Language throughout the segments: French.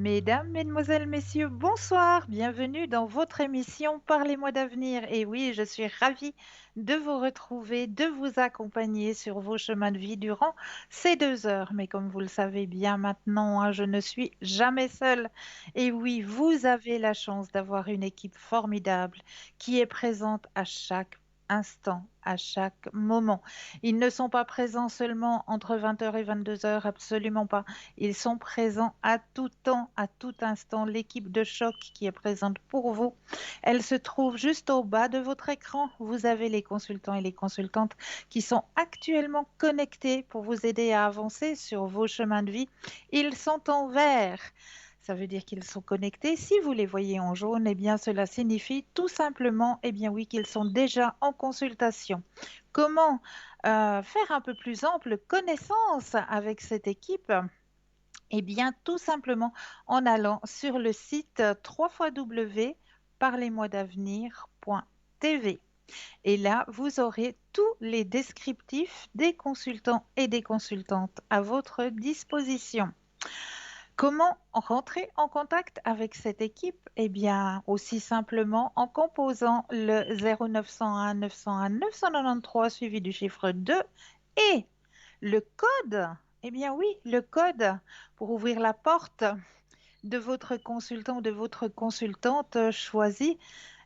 Mesdames, Mesdemoiselles, Messieurs, bonsoir, bienvenue dans votre émission Parlez-moi d'avenir. Et oui, je suis ravie de vous retrouver, de vous accompagner sur vos chemins de vie durant ces 2 heures. Mais comme vous le savez bien maintenant, hein, je ne suis jamais seule. Et oui, vous avez la chance d'avoir une équipe formidable qui est présente à chaque instant, à chaque moment. Ils ne sont pas présents seulement entre 20 heures et 22 heures, absolument pas. Ils sont présents à tout temps, à tout instant. L'équipe de choc qui est présente pour vous, elle se trouve juste au bas de votre écran. Vous avez les consultants et les consultantes qui sont actuellement connectés pour vous aider à avancer sur vos chemins de vie. Ils sont en vert. Ça veut dire qu'ils sont connectés. Si vous les voyez en jaune, eh bien cela signifie tout simplement, eh bien oui, qu'ils sont déjà en consultation. Comment faire un peu plus ample connaissance avec cette équipe? Eh bien, tout simplement en allant sur le site www.parlez-moi-d'avenir.tv. Et là, vous aurez tous les descriptifs des consultants et des consultantes à votre disposition. Comment rentrer en contact avec cette équipe? Eh bien, aussi simplement en composant le 0901 901 993 suivi du chiffre 2 et le code. Eh bien oui, le code pour ouvrir la porte de votre consultant ou de votre consultante choisie.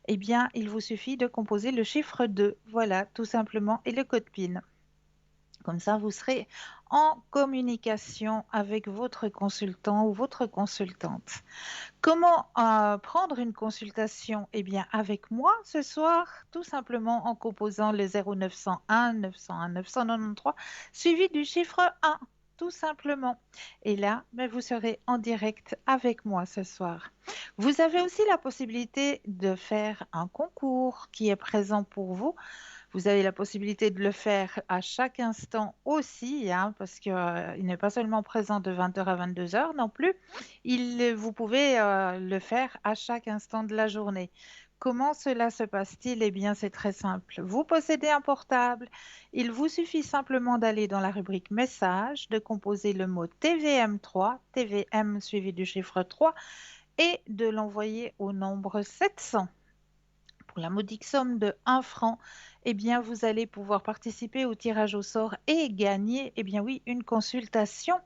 Eh bien, il vous suffit de composer le chiffre 2. Voilà, tout simplement, et le code PIN. Comme ça, vous serez en communication avec votre consultant ou votre consultante. Comment prendre une consultation? Eh bien, avec moi ce soir, tout simplement en composant le 0901 901 993 suivi du chiffre 1, tout simplement. Et là, ben, vous serez en direct avec moi ce soir. Vous avez aussi la possibilité de faire un concours qui est présent pour vous. Vous avez la possibilité de le faire à chaque instant aussi, hein, parce qu'il n'est pas seulement présent de 20 heures à 22 heures non plus. Vous pouvez le faire à chaque instant de la journée. Comment cela se passe-t-il? Eh bien, c'est très simple. Vous possédez un portable. Il vous suffit simplement d'aller dans la rubrique Messages, de composer le mot TVM3, TVM suivi du chiffre 3, et de l'envoyer au nombre 700. Pour la modique somme de 1 franc, eh bien, vous allez pouvoir participer au tirage au sort et gagner, eh bien oui, une consultation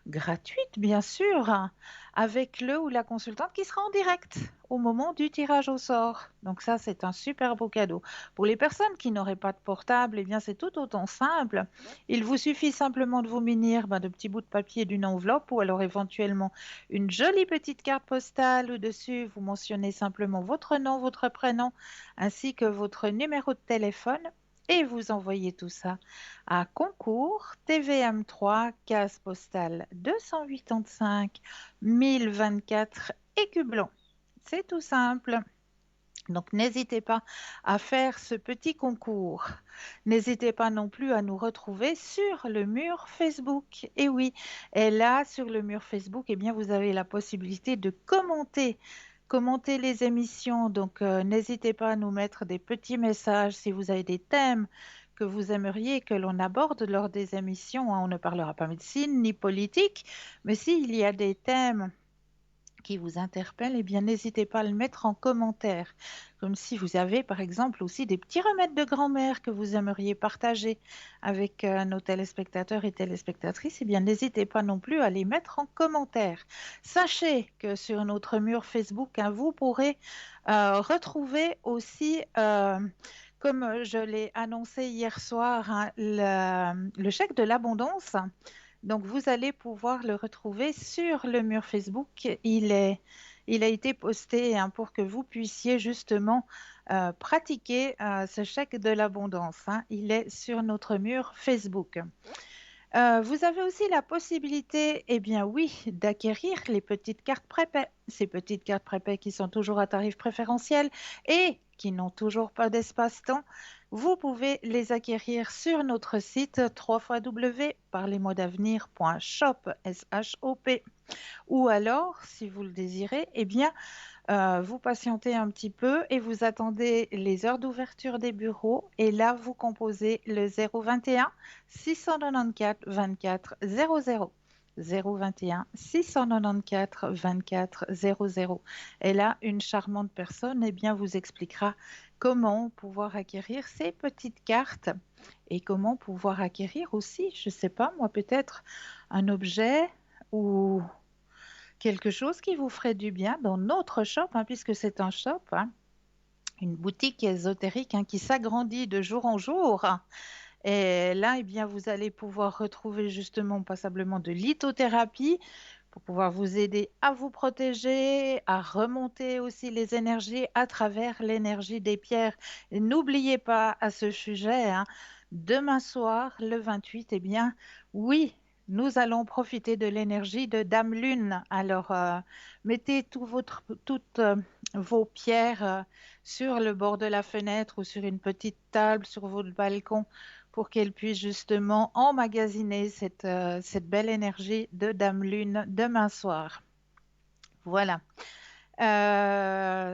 gratuite, bien sûr, hein, avec le ou la consultante qui sera en direct au moment du tirage au sort. Donc ça, c'est un super beau cadeau. Pour les personnes qui n'auraient pas de portable, eh bien, c'est tout autant simple. Il vous suffit simplement de vous munir de petits bouts de papier d'une enveloppe ou alors éventuellement une jolie petite carte postale où dessus vous mentionnez simplement votre nom, votre prénom ainsi que votre numéro de téléphone et vous envoyez tout ça à concours TVM3, case postale 285 1024 Écublon. C'est tout simple. Donc n'hésitez pas à faire ce petit concours. N'hésitez pas non plus à nous retrouver sur le mur Facebook. Et oui, et là sur le mur Facebook, eh bien vous avez la possibilité de commenter les émissions. Donc n'hésitez pas à nous mettre des petits messages si vous avez des thèmes que vous aimeriez que l'on aborde lors des émissions, hein. On ne parlera pas médecine ni politique, mais s'il y a des thèmes qui vous interpelle, eh bien, n'hésitez pas à le mettre en commentaire. Comme si vous avez, par exemple, aussi des petits remèdes de grand-mère que vous aimeriez partager avec nos téléspectateurs et téléspectatrices, eh bien, n'hésitez pas non plus à les mettre en commentaire. Sachez que sur notre mur Facebook, hein, vous pourrez retrouver aussi, comme je l'ai annoncé hier soir, hein, le chèque de l'abondance. Donc, vous allez pouvoir le retrouver sur le mur Facebook. Il a été posté, hein, pour que vous puissiez justement pratiquer ce chèque de l'abondance, hein. Il est sur notre mur Facebook. Vous avez aussi la possibilité, eh bien oui, d'acquérir les petites cartes prépaies. Ces petites cartes prépaies qui sont toujours à tarif préférentiel et qui n'ont toujours pas d'espace-temps. Vous pouvez les acquérir sur notre site www.parlezmoi-d'avenir.shop, S-H-O-P. Ou alors, si vous le désirez, eh bien, vous patientez un petit peu et vous attendez les heures d'ouverture des bureaux et là, vous composez le 021 694 24 00. 021 694 24 00. Et là, une charmante personne vous expliquera comment pouvoir acquérir ces petites cartes et comment pouvoir acquérir aussi, je ne sais pas moi, peut-être un objet ou quelque chose qui vous ferait du bien dans notre shop, puisque c'est un shop, une boutique ésotérique qui s'agrandit de jour en jour. Et là, vous allez pouvoir retrouver justement passablement de lithothérapie pour pouvoir vous aider à vous protéger, à remonter aussi les énergies à travers l'énergie des pierres. Et n'oubliez pas à ce sujet, demain soir, le 28, oui, nous allons profiter de l'énergie de Dame Lune. Alors, mettez toutes vos pierres sur le bord de la fenêtre ou sur une petite table sur votre balcon pour qu'elle puisse justement emmagasiner cette belle énergie de Dame Lune demain soir. Voilà.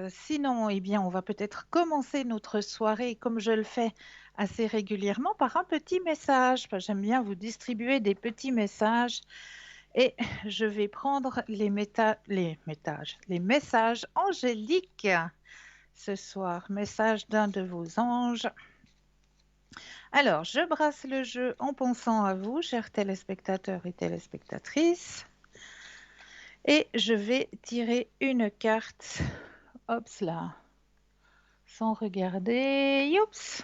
Sinon, on va peut-être commencer notre soirée comme je le fais assez régulièrement par un petit message. J'aime bien vous distribuer des petits messages et je vais prendre les messages angéliques ce soir. Message d'un de vos anges. Alors, je brasse le jeu en pensant à vous, chers téléspectateurs et téléspectatrices. Et je vais tirer une carte. Hop là. Sans regarder. Youps.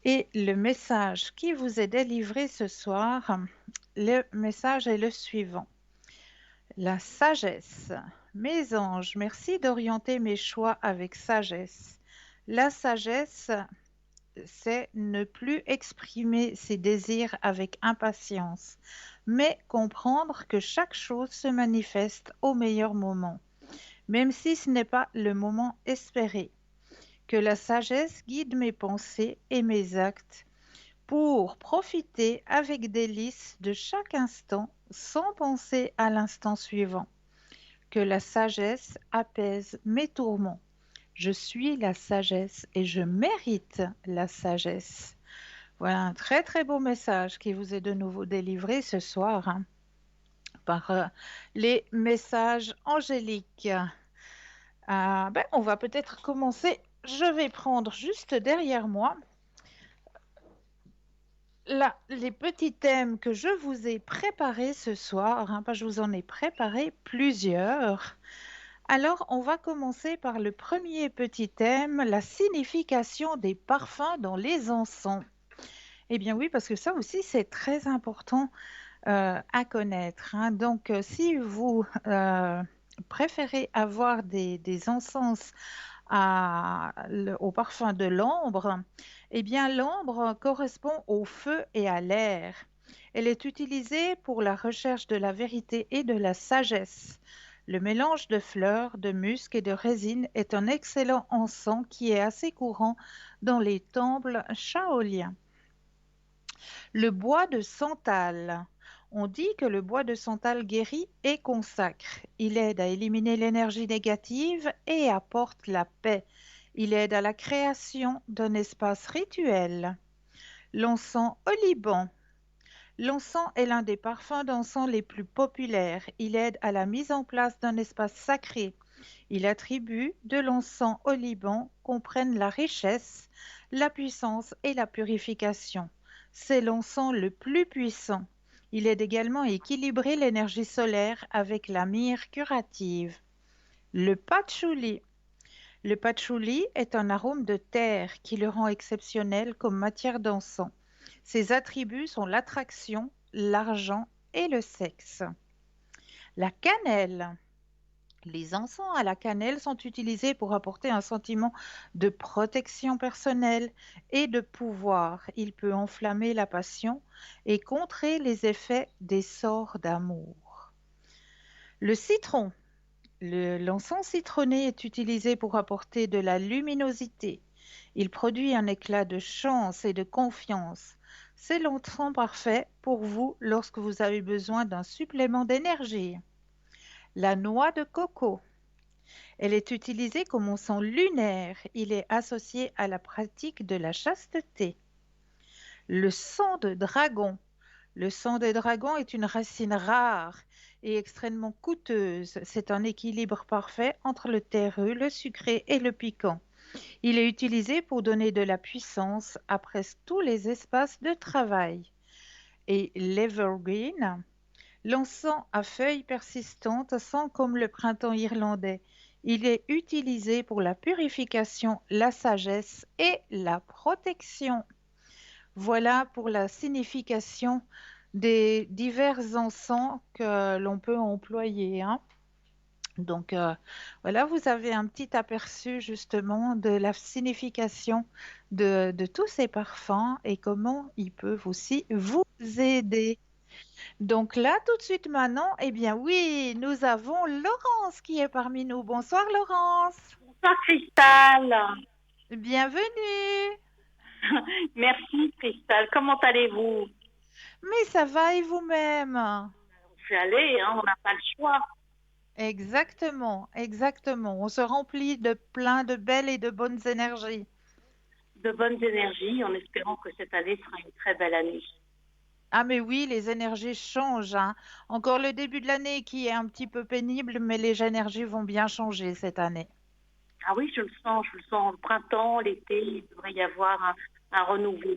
Et le message qui vous est délivré ce soir, le message est le suivant. La sagesse. Mes anges, merci d'orienter mes choix avec sagesse. La sagesse, c'est ne plus exprimer ses désirs avec impatience, mais comprendre que chaque chose se manifeste au meilleur moment, même si ce n'est pas le moment espéré. Que la sagesse guide mes pensées et mes actes pour profiter avec délice de chaque instant sans penser à l'instant suivant. Que la sagesse apaise mes tourments. Je suis la sagesse et je mérite la sagesse. Voilà un très très beau message qui vous est de nouveau délivré ce soir par les messages angéliques. On va peut-être commencer. Je vais prendre juste derrière moi là, les petits thèmes que je vous ai préparés ce soir. Je vous en ai préparé plusieurs. Alors, on va commencer par le premier petit thème, la signification des parfums dans les encens. Eh bien oui, parce que ça aussi, c'est très important à connaître. Donc, si vous préférez avoir des encens au parfum de l'ambre, l'ambre correspond au feu et à l'air. Elle est utilisée pour la recherche de la vérité et de la sagesse. Le mélange de fleurs, de musc et de résine est un excellent encens qui est assez courant dans les temples shaoliens. Le bois de santal. On dit que le bois de santal guérit et consacre. Il aide à éliminer l'énergie négative et apporte la paix. Il aide à la création d'un espace rituel. L'encens oliban. L'encens est l'un des parfums d'encens les plus populaires. Il aide à la mise en place d'un espace sacré. Il attribue de l'encens au Liban comprennent la richesse, la puissance et la purification. C'est l'encens le plus puissant. Il aide également à équilibrer l'énergie solaire avec la myrrhe curative. Le patchouli. Le patchouli est un arôme de terre qui le rend exceptionnel comme matière d'encens. Ses attributs sont l'attraction, l'argent et le sexe. La cannelle. Les encens à la cannelle sont utilisés pour apporter un sentiment de protection personnelle et de pouvoir. Il peut enflammer la passion et contrer les effets des sorts d'amour. Le citron. L'encens citronné est utilisé pour apporter de la luminosité. Il produit un éclat de chance et de confiance. C'est l'encens parfait pour vous lorsque vous avez besoin d'un supplément d'énergie. La noix de coco. Elle est utilisée comme encens lunaire. Il est associé à la pratique de la chasteté. Le sang de dragon. Le sang de dragon est une racine rare et extrêmement coûteuse. C'est un équilibre parfait entre le terreux, le sucré et le piquant. Il est utilisé pour donner de la puissance à presque tous les espaces de travail. Et l'Evergreen, l'encens à feuilles persistantes sent comme le printemps irlandais. Il est utilisé pour la purification, la sagesse et la protection. Voilà pour la signification des divers encens que l'on peut employer, hein. Donc voilà, vous avez un petit aperçu justement de la signification de tous ces parfums et comment ils peuvent aussi vous aider. Donc là, tout de suite maintenant, eh bien oui, nous avons Laurence qui est parmi nous. Bonsoir Laurence, Bonsoir Cristal. bienvenue. Merci Cristal. Comment allez-vous? Mais ça va et vous-même? On fait aller, hein, on n'a pas le choix. Exactement, exactement. On se remplit de plein de belles et de bonnes énergies. De bonnes énergies en espérant que cette année sera une très belle année. Ah mais oui, les énergies changent, hein. Encore le début de l'année qui est un petit peu pénible, mais les énergies vont bien changer cette année. Ah oui, je le sens au printemps, l'été, il devrait y avoir un renouveau.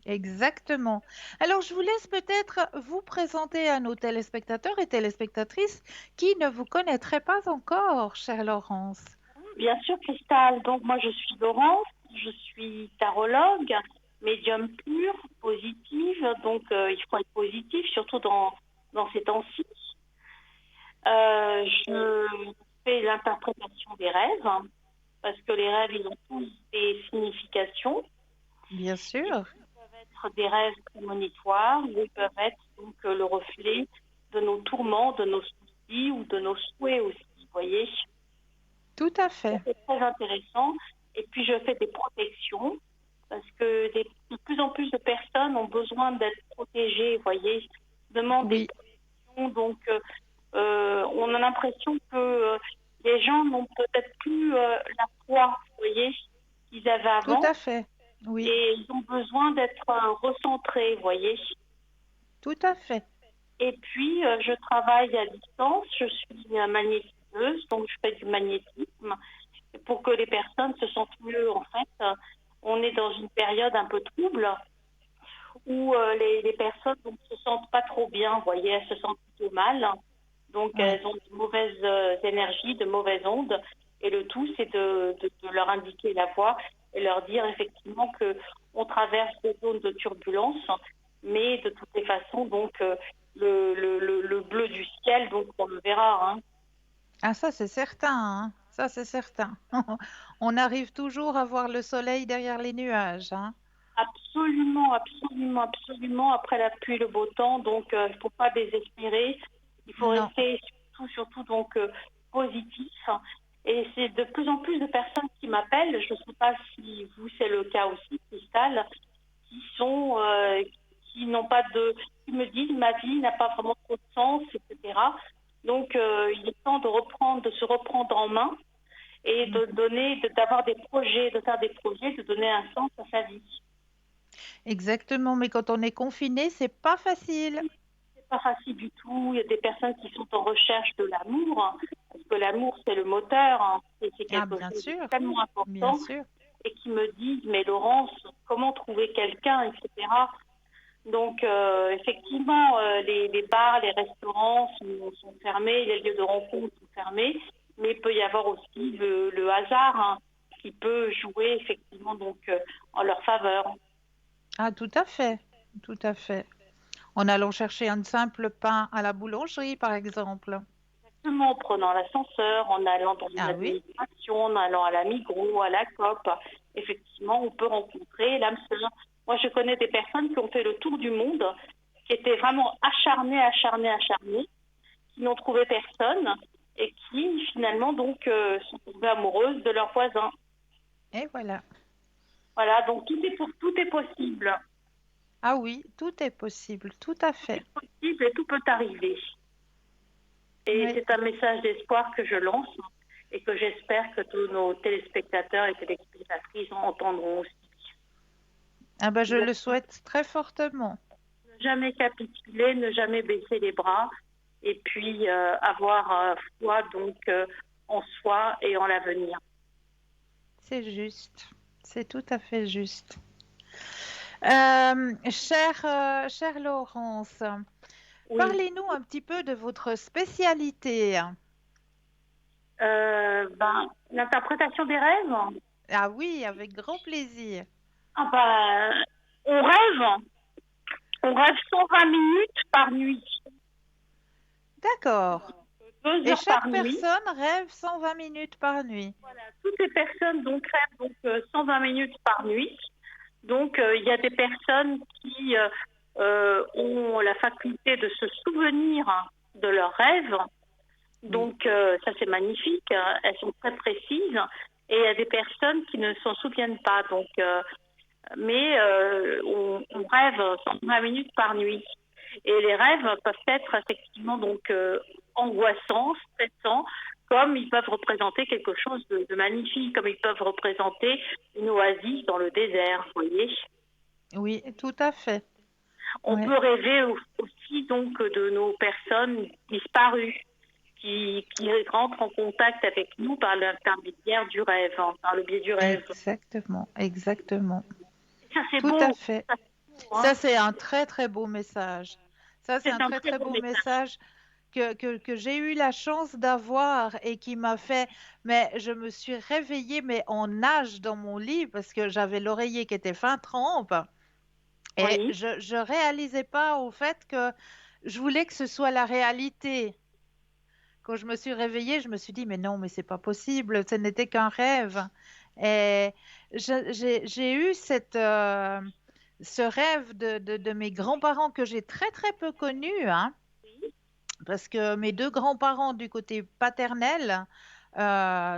Exactement. Alors, je vous laisse peut-être vous présenter à nos téléspectateurs et téléspectatrices qui ne vous connaîtraient pas encore, chère Laurence. Bien sûr Cristal, donc moi je suis Laurence, je suis tarologue, médium pur, positive, donc il faut être positif, surtout dans ces temps-ci. Je fais l'interprétation des rêves, hein, parce que les rêves, ils ont tous des significations. Bien sûr, Ils peuvent être des rêves prémonitoires, ou ils peuvent être donc le reflet de nos tourments, de nos soucis ou de nos souhaits aussi, vous voyez. tout à Ça, fait. c'est très intéressant. Et puis, je fais des protections, parce que de plus en plus de personnes ont besoin d'être protégées, vous voyez, demandent des Oui, protections. Donc, on a l'impression que les gens n'ont peut-être plus la foi, vous voyez, qu'ils avaient tout avant. à fait. Oui, Et ils ont besoin d'être recentrés, vous voyez. tout à fait. Et puis, je travaille à distance, je suis magnétiseuse, donc je fais du magnétisme pour que les personnes se sentent mieux. En fait, on est dans une période un peu trouble où les personnes ne se sentent pas trop bien, vous voyez, elles se sentent plutôt mal. Donc, Oui, elles ont de mauvaises énergies, de mauvaises ondes. Et le tout, c'est de leur indiquer la voie et leur dire effectivement que on traverse des zones de turbulence, mais de toutes les façons, donc, le bleu du ciel, donc, on le verra, hein. ah ça c'est certain, hein. Ça c'est certain. On arrive toujours à voir le soleil derrière les nuages, hein. Absolument, absolument, absolument. Après la pluie, le beau temps, donc il ne faut pas désespérer. Il faut Non, rester surtout donc positif. Et c'est de plus en plus de personnes qui m'appellent. Je ne sais pas si vous c'est le cas aussi, Cristal, qui sont qui n'ont pas de, qui me disent ma vie n'a pas vraiment trop de sens, etc. Donc il est temps de reprendre, de se reprendre en main et de donner, d'avoir des projets, de faire des projets, de donner un sens à sa vie. exactement. Mais quand on est confiné, c'est pas facile. C'est pas facile du tout. Il y a des personnes qui sont en recherche de l'amour, hein, parce que l'amour, c'est le moteur, hein, c'est Ah quelque bien chose sûr, d'extrêmement bien important, sûr. et qui me disent, mais Laurence, comment trouver quelqu'un, etc. Donc, effectivement, les bars, les restaurants sont fermés, les lieux de rencontre sont fermés, mais il peut y avoir aussi le hasard, hein, qui peut jouer effectivement donc en leur faveur. Ah tout à fait, tout à fait. En allant chercher un simple pain à la boulangerie, par exemple. En prenant l'ascenseur, en allant dans une Ah oui, administration, en allant à la Migros, à la Coop, effectivement, on peut rencontrer l'âme sœur. Moi, je connais des personnes qui ont fait le tour du monde, qui étaient vraiment acharnées, acharnées, acharnées, qui n'ont trouvé personne et qui, finalement, donc, sont tombées amoureuses de leurs voisins. et voilà. Voilà, donc tout est possible. Ah oui, tout est possible, tout à fait. Possible et tout peut arriver. Et Oui. c'est un message d'espoir que je lance et que j'espère que tous nos téléspectateurs et téléspectatrices entendront aussi. Ah ben, je Vous êtes- le souhaite très fortement. jamais capituler, ne jamais baisser les bras, et puis avoir foi donc en soi et en l'avenir. C'est juste. C'est tout à fait juste. Chère Laurence, Oui. parlez-nous un petit peu de votre spécialité. L'interprétation des rêves. Ah oui, avec grand plaisir. Ah bah, on rêve. On rêve 120 minutes par nuit. D'accord. Deux Et heures chaque par nuit. personne rêve 120 minutes par nuit. Voilà. Toutes les personnes donc rêvent 120 minutes par nuit. Donc, il y a des personnes qui ont la faculté de se souvenir de leurs rêves. Oui. Donc, ça, c'est magnifique. Elles sont très précises. Et il y a des personnes qui ne s'en souviennent pas. Donc, mais on rêve 120 minutes par nuit. Et les rêves peuvent être effectivement donc angoissants, stressants, comme ils peuvent représenter quelque chose de magnifique, comme ils peuvent représenter une oasis dans le désert, vous voyez. Oui, tout à fait. On Ouais. peut rêver aussi donc de nos personnes disparues qui rentrent en contact avec nous par l'intermédiaire du rêve, hein, par le biais du rêve. Exactement, exactement. Ça c'est Tout beau, à fait. ça, c'est beau, Ça, hein. c'est un très, très beau message. Ça, c'est C'est un un très, très très beau beau message. message que j'ai eu la chance d'avoir et qui m'a fait, mais je me suis réveillée, mais en nage dans mon lit parce que j'avais l'oreiller qui était fin trempe et Oui, je réalisais pas au fait que je voulais que ce soit la réalité. Quand je me suis réveillée, je me suis dit, mais non, mais c'est pas possible, ce n'était qu'un rêve. Et j'ai eu ce rêve de mes grands-parents que j'ai très très peu connus, hein, parce que mes deux grands-parents du côté paternel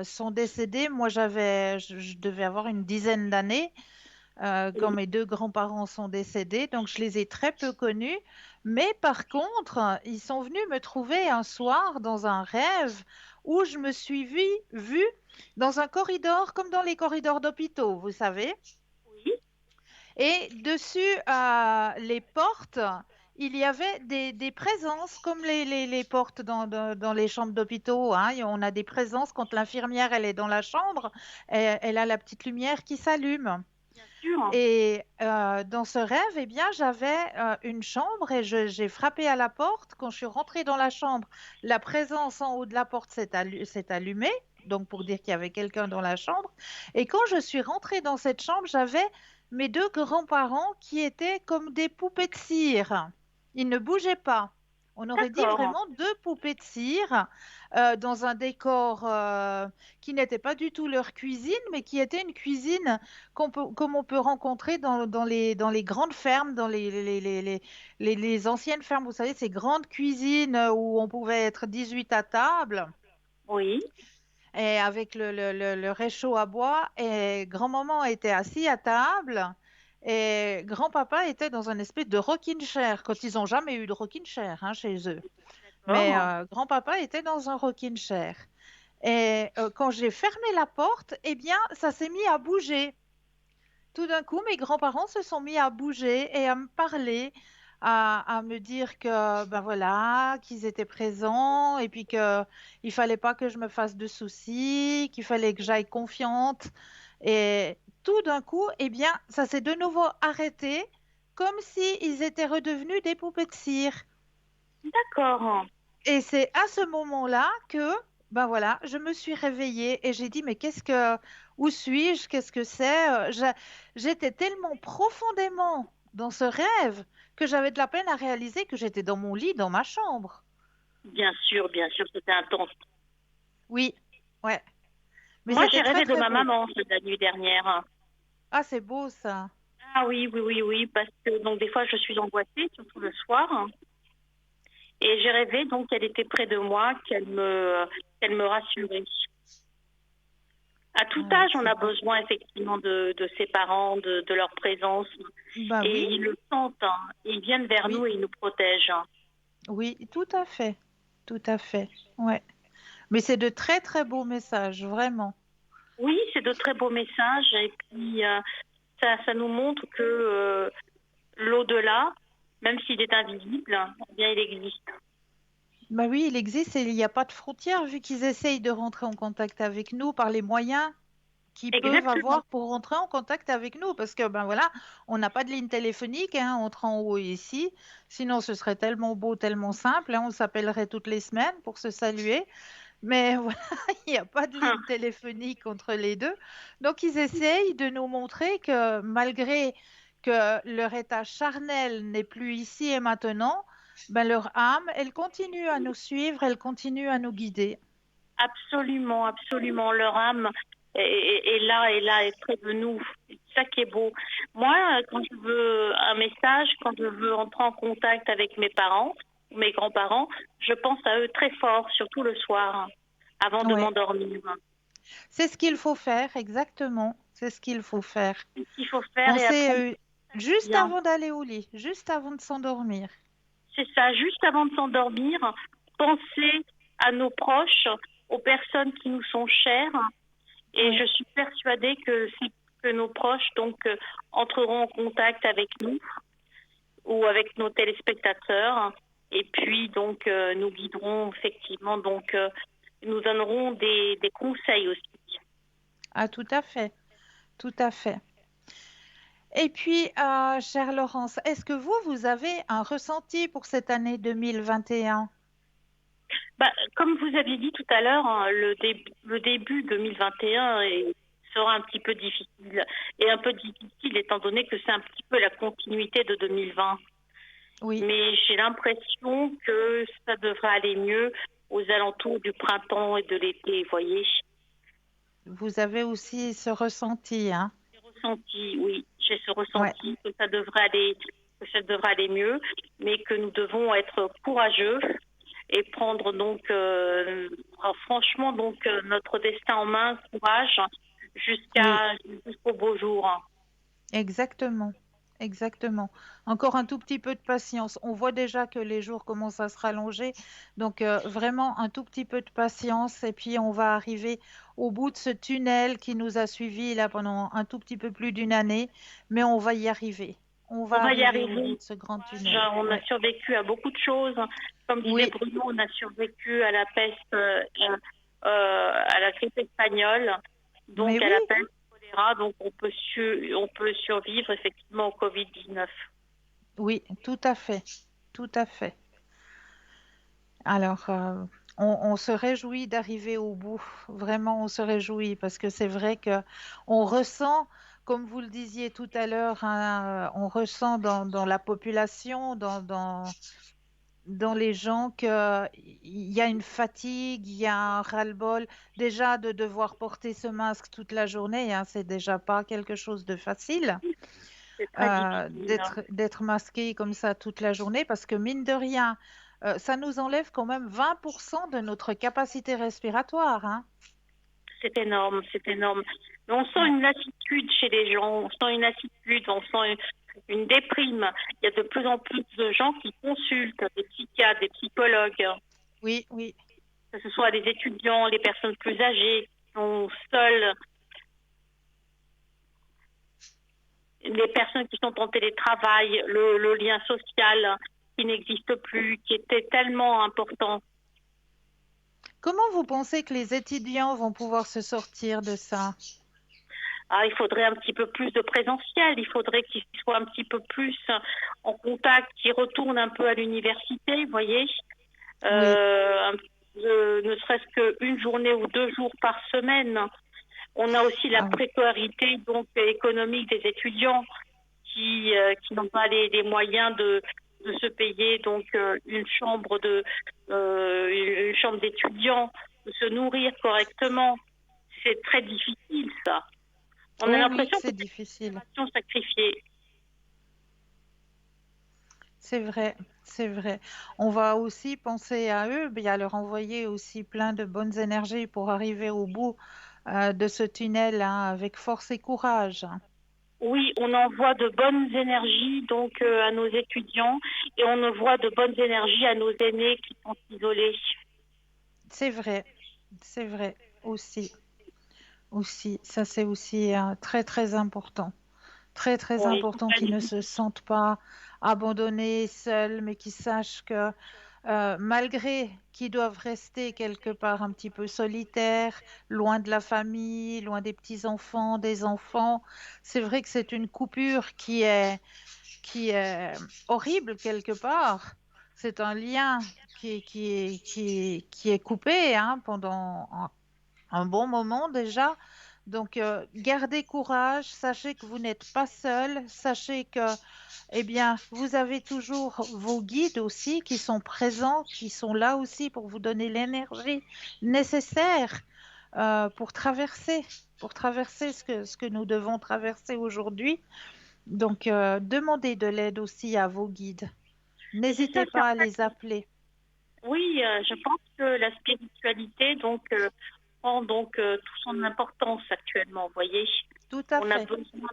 sont décédés. Moi, je devais avoir une dizaine d'années quand oui. mes deux grands-parents sont décédés, donc je les ai très peu connus. Mais par contre, ils sont venus me trouver un soir dans un rêve où je me suis vue dans un corridor, comme dans les corridors d'hôpitaux, vous savez. Oui. Et dessus les portes, il y avait des présences, comme les portes dans les chambres d'hôpitaux, hein. Et on a des présences quand l'infirmière elle est dans la chambre, elle a la petite lumière qui s'allume. Bien sûr. Et dans ce rêve, eh bien, j'avais une chambre et j'ai frappé à la porte. Quand je suis rentrée dans la chambre, la présence en haut de la porte s'est allumée, donc pour dire qu'il y avait quelqu'un dans la chambre. Et quand je suis rentrée dans cette chambre, j'avais mes deux grands-parents qui étaient comme des poupées de cire. Ils ne bougeaient pas. On aurait dit D'accord. vraiment deux poupées de cire dans un décor qui n'était pas du tout leur cuisine, mais qui était une cuisine comme on peut rencontrer dans les grandes fermes, dans les anciennes fermes, vous savez, ces grandes cuisines où on pouvait être 18 à table, Oui. et avec le réchaud à bois, et grand-maman était assis à table, et grand-papa était dans un espèce de rocking chair, quand ils n'ont jamais eu de rocking chair hein, chez eux. Mais D'accord. grand-papa était dans un rocking chair. Et quand j'ai fermé la porte, eh bien, ça s'est mis à bouger. Tout d'un coup, mes grands-parents se sont mis à bouger et à me parler, à me dire que ben voilà, qu'ils étaient présents et puis que il fallait pas que je me fasse de soucis, qu'il fallait que j'aille confiante. Et tout d'un coup, eh bien, ça s'est de nouveau arrêté, comme si ils étaient redevenus des poupées de cire. D'accord. Et c'est à ce moment-là que, ben voilà, je me suis réveillée et j'ai dit, mais où suis-je? Qu'est-ce que c'est? J'étais tellement profondément dans ce rêve que j'avais de la peine à réaliser que j'étais dans mon lit, dans ma chambre. Bien sûr, c'était intense. Oui, ouais. Mais Moi, j'ai c'était très, rêvé de très ma beau. maman la nuit dernière. Ah, c'est beau ça. Ah oui, oui, oui, oui, parce que donc des fois je suis angoissée, surtout le soir, et j'ai rêvé donc qu'elle était près de moi, qu'elle me rassurait. À tout Ouais, âge, on c'est a beau. besoin effectivement de ses parents, de leur présence, Ben et oui, ils le sentent, hein. Ils viennent vers oui, nous et ils nous protègent. oui, tout à fait. Tout à fait. Ouais. Mais c'est de très, très beaux messages, vraiment. Oui, c'est de très beaux messages, et puis ça nous montre que l'au-delà, même s'il est invisible, eh bien il existe. Bah oui, il existe et il n'y a pas de frontières vu qu'ils essayent de rentrer en contact avec nous par les moyens qu'ils peuvent Exactement. avoir pour rentrer en contact avec nous. Parce que ben voilà, on n'a pas de ligne téléphonique hein, entre en haut et ici. Sinon, ce serait tellement beau, tellement simple, hein, on s'appellerait toutes les semaines pour se saluer. Mais voilà, il n'y a pas de ligne téléphonique entre les deux. Donc, ils essayent de nous montrer que malgré que leur état charnel n'est plus ici et maintenant, ben, leur âme, elle continue à nous suivre, elle continue à nous guider. Absolument, absolument. Leur âme est là, est près de nous. C'est ça qui est beau. Moi, quand je veux un message, quand je veux entrer en contact avec mes parents, mes grands-parents, je pense à eux très fort, surtout le soir, avant de Oui, m'endormir. c'est ce qu'il faut faire, exactement. C'est ce qu'il faut faire. C'est ce qu'il faut faire et Penser après, juste bien. avant d'aller au lit, juste avant de s'endormir. C'est ça, juste avant de s'endormir, penser à nos proches, aux personnes qui nous sont chères. Et Oui, je suis persuadée que nos proches donc entreront en contact avec nous ou avec nos téléspectateurs. Et puis donc nous guiderons effectivement, donc nous donnerons des conseils aussi. ah, tout à fait, tout à fait. Et puis, chère Laurence, est-ce que vous avez un ressenti pour cette année 2021? Bah, comme vous aviez dit tout à l'heure, hein, le début 2021 sera un petit peu difficile. Et un peu difficile étant donné que c'est un petit peu la continuité de 2020. Oui, Mais j'ai l'impression que ça devrait aller mieux aux alentours du printemps et de l'été, vous voyez. vous avez aussi ce ressenti, hein? J'ai ressenti, oui, j'ai ce Ouais, ressenti que ça devrait aller mieux, mais que nous devons être courageux et prendre donc, franchement, donc notre destin en main, courage, oui, jusqu'au beau jour. exactement, exactement. Encore un tout petit peu de patience. On voit déjà que les jours commencent à se rallonger, donc vraiment un tout petit peu de patience et puis on va arriver au bout de ce tunnel qui nous a suivis là pendant un tout petit peu plus d'une année, mais on va y arriver. On On va va y arriver au bout arriver. de ce grand tunnel. Courage, on a Ouais. survécu à beaucoup de choses. Comme disait Oui, Bruno, on a survécu à la peste, à la grippe espagnole, mais donc à oui, la peste, au choléra. Donc on peut survivre effectivement au Covid-19. oui, tout à fait, tout à fait. Alors, on se réjouit d'arriver au bout. Vraiment, on se réjouit parce que c'est vrai que on ressent, comme vous le disiez tout à l'heure, hein, on ressent dans la population, dans les gens qu'il y a une fatigue, il y a un ras-le-bol. Déjà, de devoir porter ce masque toute la journée, hein, c'est déjà pas quelque chose de facile. C'est très difficile. D'être masqué comme ça toute la journée parce que mine de rien, ça nous enlève quand même 20% de notre capacité respiratoire, hein. C'est énorme, c'est énorme. Mais on sent Ouais. une lassitude chez les gens, on sent une lassitude, on sent une déprime. Il y a de plus en plus de gens qui consultent des psychiatres, des psychologues, Oui, oui. que ce soit les étudiants, les personnes plus âgées, qui sont seules, les personnes qui sont en télétravail, le lien social qui n'existe plus, qui était tellement important. Comment vous pensez que les étudiants vont pouvoir se sortir de ça? Ah, il faudrait un petit peu plus de présentiel, il faudrait qu'ils soient un petit peu plus en contact, qu'ils retournent un peu à l'université, vous voyez, Oui, euh, ne serait-ce qu'une journée ou 2 jours par semaine. On a aussi la ah, précarité donc économique des étudiants qui n'ont pas les moyens de se payer donc une chambre d'étudiant, de se nourrir correctement. C'est très difficile ça. On a oh oui, l'impression que c'est c'est une difficile. génération sacrifiée. C'est vrai, c'est vrai. On va aussi penser à eux, et à leur envoyer aussi plein de bonnes énergies pour arriver au bout de ce tunnel, hein, avec force et courage. Oui, on envoie de bonnes énergies donc à nos étudiants et on envoie de bonnes énergies à nos aînés qui sont isolés. C'est vrai aussi, aussi. Ça, c'est aussi très, très important. Très, très Oui, important qu'ils ne se sentent pas abandonnés, seuls, mais qui sachent que malgré qu'ils doivent rester quelque part un petit peu solitaires, loin de la famille, loin des petits-enfants, des enfants, c'est vrai que c'est une coupure qui est horrible quelque part. C'est un lien qui est coupé hein, pendant un bon moment déjà. Donc, gardez courage, sachez que vous n'êtes pas seul, sachez que, eh bien, vous avez toujours vos guides aussi qui sont présents, qui sont là aussi pour vous donner l'énergie nécessaire pour traverser ce que nous devons traverser aujourd'hui. Donc, demandez de l'aide aussi à vos guides. Et c'est ça, N'hésitez pas à les appeler. oui, je pense que la spiritualité prend toute son importance actuellement. Vous voyez, Tout à on a fait. besoin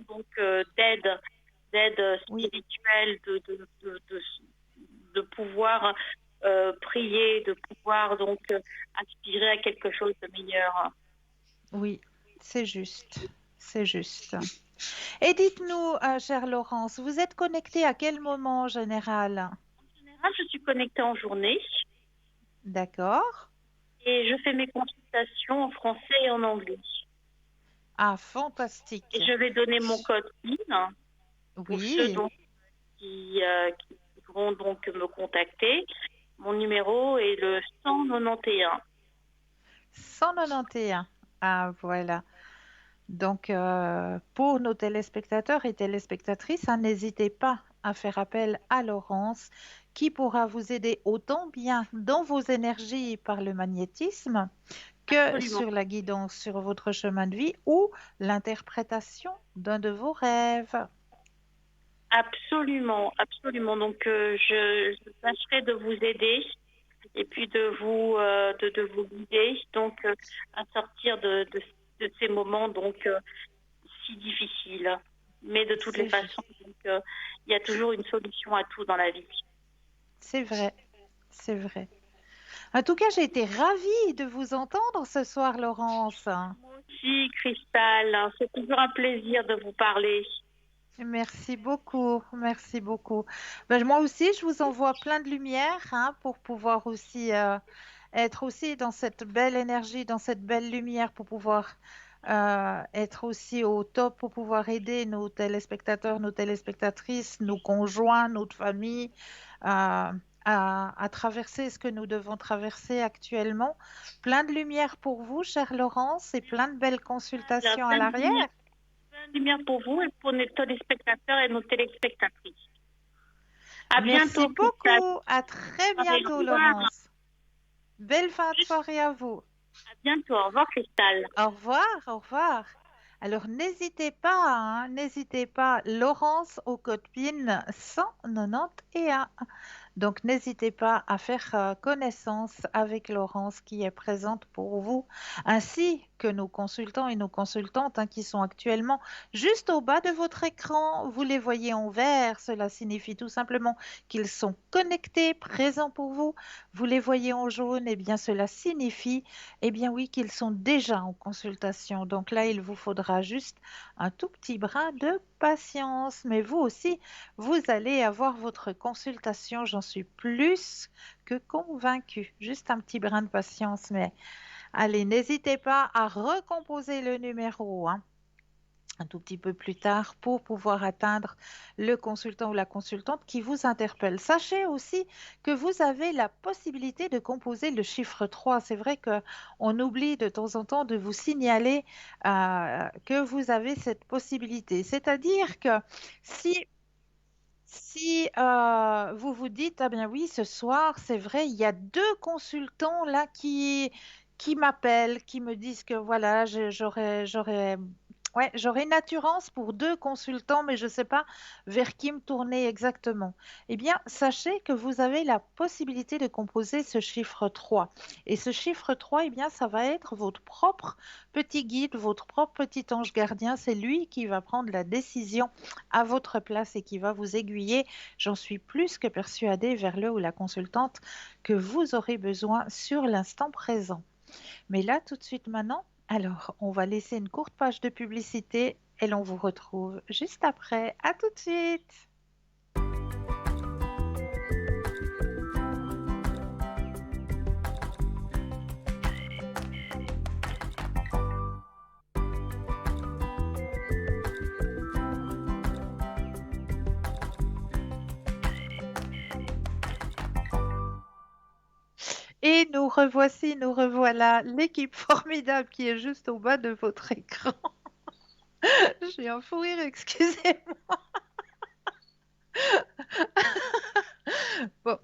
d'aide Oui, spirituelle, de pouvoir prier, de pouvoir aspirer à quelque chose de meilleur. oui, c'est juste. C'est juste. Et dites-nous, chère Laurence, vous êtes connectée à quel moment en général? En général, je suis connectée en journée D'accord. et je fais mes consultations en français et en anglais. Ah, Et fantastique. je vais donner mon code PIN pour ceux Oui, qui voudront me contacter. Mon numéro est le 191. 191. Ah, voilà. Donc, pour nos téléspectateurs et téléspectatrices, hein, n'hésitez pas à faire appel à Laurence, qui pourra vous aider autant bien dans vos énergies par le magnétisme que Absolument. sur la guidance sur votre chemin de vie ou l'interprétation d'un de vos rêves. Absolument, absolument. Donc, je tâcherai de vous aider et puis de vous guider à sortir de ces moments si difficiles. Mais de toutes les C'est façons, juste. il y a toujours une solution à tout dans la vie. C'est vrai. C'est vrai. En tout cas, j'ai été ravie de vous entendre ce soir, Laurence. Moi aussi, Cristal, c'est toujours un plaisir de vous parler. Merci beaucoup, merci beaucoup. Ben, moi aussi, je vous envoie plein de lumière hein, pour pouvoir aussi être aussi dans cette belle énergie, dans cette belle lumière, pour pouvoir être aussi au top, pour pouvoir aider nos téléspectateurs, nos téléspectatrices, nos conjoints, notre famille à traverser ce que nous devons traverser actuellement. Plein de lumière pour vous, chère Laurence, et plein de belles consultations à l'arrière. Plein de lumière pour vous et pour nos téléspectateurs et nos téléspectatrices. À Merci bientôt, Cristal. beaucoup. À très Au bientôt, revoir. Laurence. Belle fin de soirée à vous. À bientôt. Au revoir, Cristal. Au revoir, au revoir. Alors, n'hésitez pas, Laurence au code PIN 191. Donc, n'hésitez pas à faire connaissance avec Laurence qui est présente pour vous, ainsi que nos consultants et nos consultantes hein, qui sont actuellement juste au bas de votre écran. Vous les voyez en vert, cela signifie tout simplement qu'ils sont connectés, présents pour vous. Vous les voyez en jaune, eh bien cela signifie, eh bien oui, qu'ils sont déjà en consultation. Donc là, il vous faudra juste un tout petit brin de patience, mais vous aussi, vous allez avoir votre consultation, j'en suis plus que convaincue. Juste un petit brin de patience, mais allez, n'hésitez pas à recomposer le numéro hein, un tout petit peu plus tard pour pouvoir atteindre le consultant ou la consultante qui vous interpelle. Sachez aussi que vous avez la possibilité de composer le chiffre 3. C'est vrai qu'on oublie de temps en temps de vous signaler que vous avez cette possibilité. C'est-à-dire que si vous vous dites, ah bien oui, ce soir, c'est vrai, il y a deux consultants là qui m'appellent, qui me disent que voilà, j'aurais une attirance pour deux consultants, mais je ne sais pas vers qui me tourner exactement. Eh bien, sachez que vous avez la possibilité de composer ce chiffre 3. Et ce chiffre 3, eh bien, ça va être votre propre petit guide, votre propre petit ange gardien. C'est lui qui va prendre la décision à votre place et qui va vous aiguiller, j'en suis plus que persuadée, vers le ou la consultante que vous aurez besoin sur l'instant présent. Mais là, tout de suite maintenant, alors, on va laisser une courte page de publicité et l'on vous retrouve juste après. À tout de suite. Et nous revoici, nous revoilà, l'équipe formidable qui est juste au bas de votre écran. J'ai un fou rire, excusez-moi. Bon.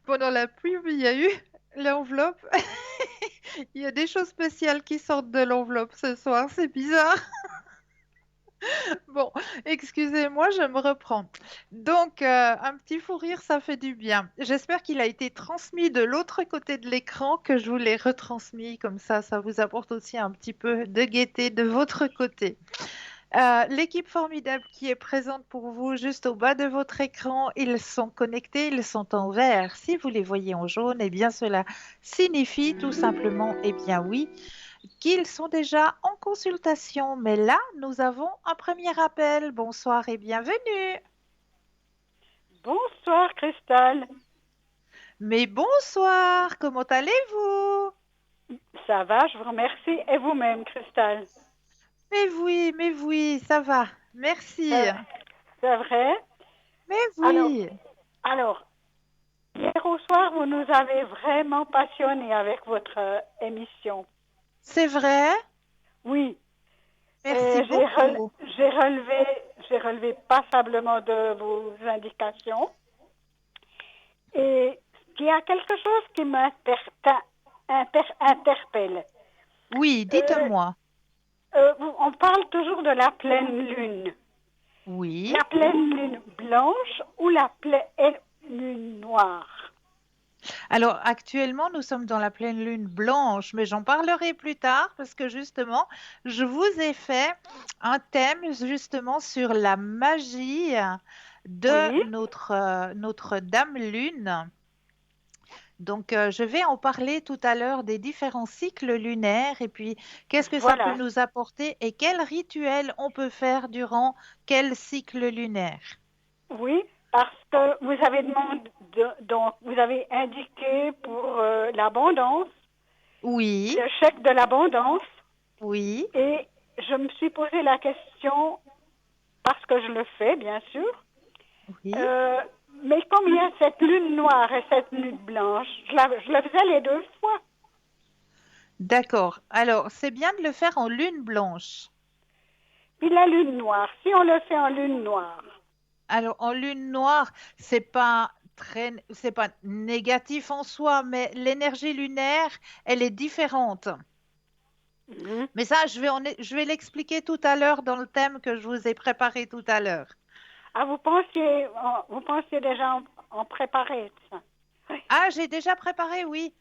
Pendant la pub, il y a eu l'enveloppe. Il y a des choses spéciales qui sortent de l'enveloppe ce soir, c'est bizarre. Bon, excusez-moi, je me reprends. Donc, un petit fou rire, ça fait du bien. J'espère qu'il a été transmis de l'autre côté de l'écran, que je vous l'ai retransmis, comme ça vous apporte aussi un petit peu de gaieté de votre côté. L'équipe formidable qui est présente pour vous juste au bas de votre écran, ils sont connectés, ils sont en vert. Si vous les voyez en jaune, eh bien cela signifie tout simplement, eh bien oui, qu'ils sont déjà en consultation. Mais là, nous avons un premier appel. Bonsoir et bienvenue. Bonsoir Christelle, Mais bonsoir, comment allez-vous? ça va, je vous remercie. Et vous-même Christelle? Mais oui, ça va. Merci. Euh, c'est vrai? Mais Alors, oui, alors, hier au soir, vous nous avez vraiment passionnés avec votre émission. c'est vrai. Oui, Merci et beaucoup. j'ai relevé passablement de vos indications. Et il y a quelque chose qui m'interpelle. Oui, Euh, dites-moi. on parle toujours de la pleine lune. Oui. La pleine lune blanche ou la pleine lune noire? Alors actuellement, nous sommes dans la pleine lune blanche, mais j'en parlerai plus tard parce que justement, je vous ai fait un thème justement sur la magie de Oui, notre Dame Lune. Donc, je vais en parler tout à l'heure des différents cycles lunaires et puis qu'est-ce que ça peut voilà. nous apporter et quels rituels on peut faire durant quel cycle lunaire. Oui, parce que vous avez donc vous avez indiqué pour l'abondance, Oui, le chèque de l'abondance, oui, et je me suis posé la question parce que je le fais, bien sûr. oui. euh, mais comme il y a cette lune noire et cette lune blanche, je le faisais les deux fois. D'accord. Alors, c'est bien de le faire en lune blanche. Puis la lune noire, si on le fait en lune noire. Alors, en lune noire, c'est pas négatif en soi, mais l'énergie lunaire, elle est différente. Mhm. Mais ça, je vais l'expliquer tout à l'heure dans le thème que je vous ai préparé tout à l'heure. Ah, vous pensiez déjà en préparer ça? Oui. Ah, j'ai déjà préparé, oui.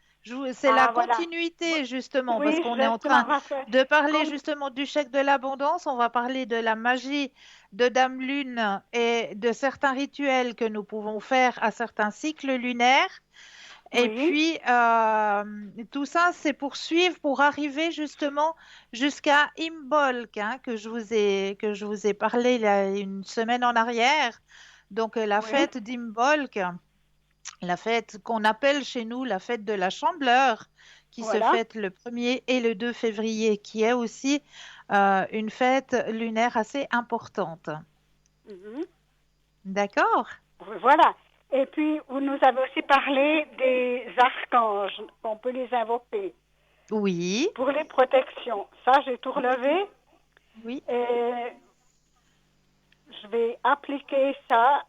C'est la Ah, voilà. continuité, justement, parce Oui, qu'on est en justement, train parce que de parler comme, justement du chèque de l'abondance. On va parler de la magie de Dame Lune et de certains rituels que nous pouvons faire à certains cycles lunaires. Et oui, puis, tout ça, c'est pour suivre, pour arriver justement jusqu'à Imbolc, hein, que je vous ai parlé il y a une semaine en arrière. Donc, la oui, fête d'Imbolc. La fête qu'on appelle chez nous la fête de la Chandeleur, qui se voilà. fête le 1er et le 2 février, qui est aussi une fête lunaire assez importante. Mhm. D'accord? Voilà. Et puis, vous nous avez aussi parlé des archanges, qu'on peut les invoquer Oui, pour les protections. Ça, j'ai tout relevé oui. et je vais appliquer ça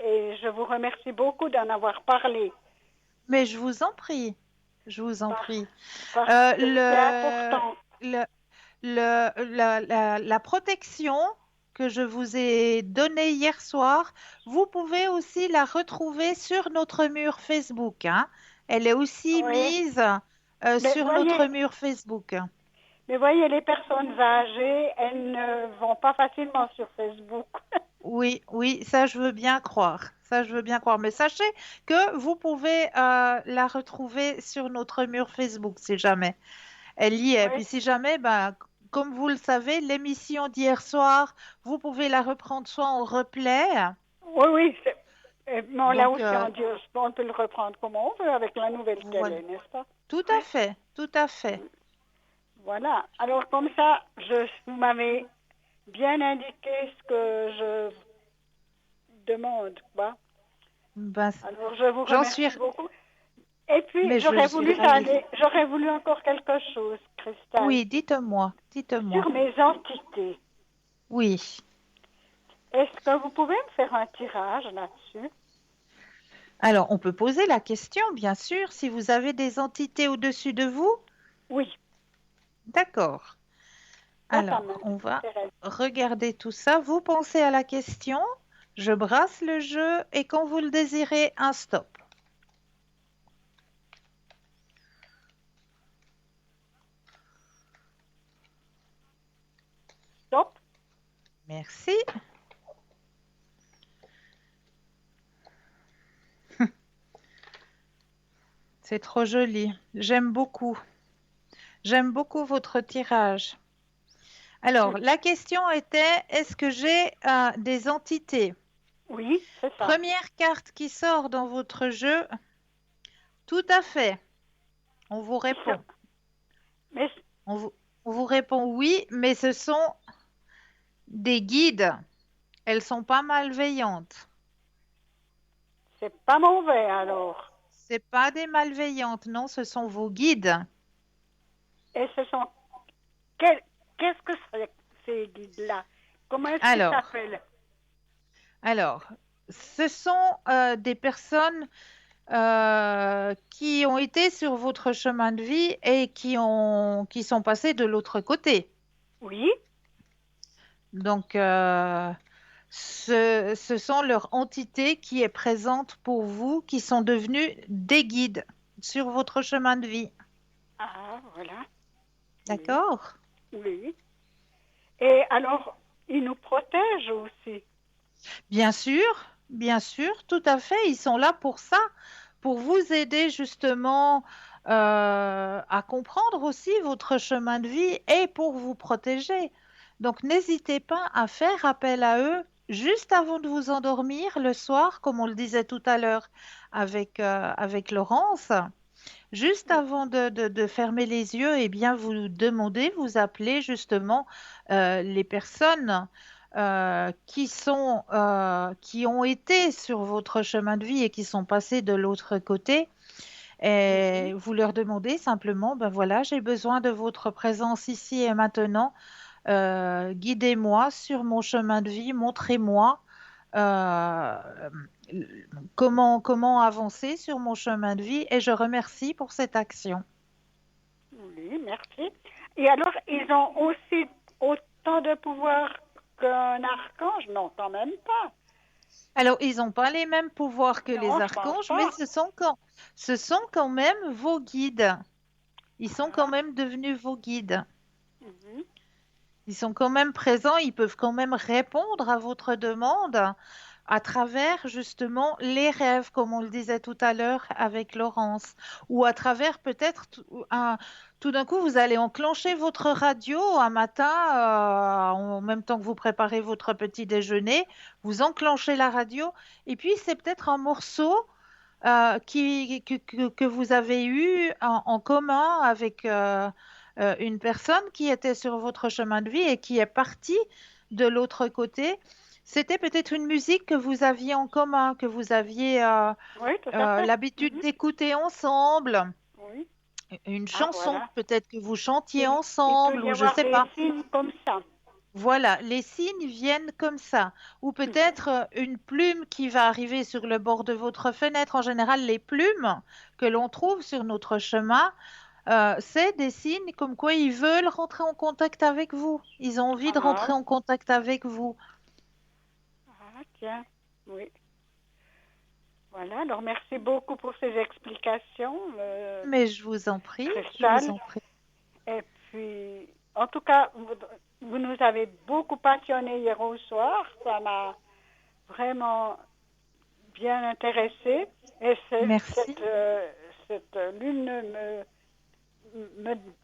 et je vous remercie beaucoup d'en avoir parlé Mais je vous en prie, je vous en parce, prie. parce Euh, que c'est important. le, la protection que je vous ai donnée hier soir, vous pouvez aussi la retrouver sur notre mur Facebook, hein. Elle est aussi Oui. mise Mais sur notre voyez, mur Facebook. mais voyez, les personnes âgées, elles ne vont pas facilement sur Facebook. Oui, oui, ça je veux bien croire. Ça je veux bien croire. Mais sachez que vous pouvez la retrouver sur notre mur Facebook si jamais. Elle y est. Oui, Puis si jamais, ben, comme vous le savez, l'émission d'hier soir, vous pouvez la reprendre soit en replay. oui, oui. Mais on l'a Donc, aussi en Dieu. On peut le reprendre comme on veut avec la nouvelle qu'elle voilà. est, n'est-ce pas? Tout Oui. à fait, tout à fait. Voilà. Alors comme ça, vous m'avez bien indiqué ce que je demande, quoi. Ben, Alors je vous j'en suis, remercie beaucoup. Et puis, Mais je suis ravie. j'aurais voulu encore quelque chose, Cristal, Oui, dites-moi, dites-moi. sur mes entités. Oui. Est-ce que vous pouvez me faire un tirage là-dessus? Alors, on peut poser la question, bien sûr, si vous avez des entités au-dessus de vous. Oui, D'accord. ça Alors, on va m'intéresse. regarder tout ça. Vous pensez à la question, je brasse le jeu et quand vous le désirez, un stop. Stop. Merci. C'est trop joli. J'aime beaucoup. J'aime beaucoup votre tirage. Alors, la question était, est-ce que j'ai des entités? Oui, c'est ça. Première carte qui sort dans votre jeu, tout à fait. On vous répond. Mais On vous, on vous répond oui, mais ce sont des guides. Elles sont pas malveillantes. c'est pas mauvais alors. C'est pas des malveillantes, non, ce sont vos guides. Et ce sont qu'est-ce que c'est ces guides-là? Comment est-ce qu'ils Alors, s'appellent? alors, ce sont des personnes qui ont été sur votre chemin de vie et qui sont passées de l'autre côté. Oui. Donc, ce sont leurs entités qui est présente pour vous, qui sont devenues des guides sur votre chemin de vie. Ah, voilà. Oui, D'accord? oui. Et alors, ils nous protègent aussi. Bien sûr, tout à fait. Ils sont là pour ça, pour vous aider justement à comprendre aussi votre chemin de vie et pour vous protéger. Donc, n'hésitez pas à faire appel à eux juste avant de vous endormir le soir, comme on le disait tout à l'heure avec Laurence. Juste avant de fermer les yeux, eh bien, vous demandez, vous appelez justement les personnes qui ont été sur votre chemin de vie et qui sont passées de l'autre côté. Et Oui. vous leur demandez simplement, ben voilà, j'ai besoin de votre présence ici et maintenant. Guidez-moi sur mon chemin de vie, montrez-moi euh, comment avancer sur mon chemin de vie et je remercie pour cette action. Oui, merci. Et alors, ils ont aussi autant de pouvoir qu'un archange? Non, quand même pas. Alors, ils n'ont pas les mêmes pouvoirs que les Non, je pense archanges, mais pas. ce sont quand même vos guides. Ils sont quand Ah, même devenus vos guides. mhm. Ils sont quand même présents, ils peuvent quand même répondre à votre demande à travers justement les rêves, comme on le disait tout à l'heure avec Laurence, ou à travers peut-être tout d'un coup, vous allez enclencher votre radio un matin, en même temps que vous préparez votre petit déjeuner, vous enclenchez la radio, et puis c'est peut-être un morceau que vous avez eu en commun avec une personne qui était sur votre chemin de vie et qui est partie de l'autre côté. C'était peut-être une musique que vous aviez en commun, que vous aviez Oui, tout à fait. l'habitude Mhm. d'écouter ensemble, Oui. une Ah, chanson voilà. peut-être que vous chantiez Il peut ensemble y ou je avoir sais des pas. signes comme ça. Voilà, les signes viennent comme ça. Ou Mhm. peut-être une plume qui va arriver sur le bord de votre fenêtre. En général, les plumes que l'on trouve sur notre chemin, c'est des signes comme quoi ils veulent rentrer en contact avec vous. Ils ont envie de rentrer Ah, en contact avec vous. ah, tiens. Oui. Voilà. Alors, merci beaucoup pour ces explications, Mais je vous en prie, je vous Cristal. en prie. Et puis, en tout cas, vous nous avez beaucoup passionnés hier au soir. Ça m'a vraiment bien intéressée. Et Merci. cette lune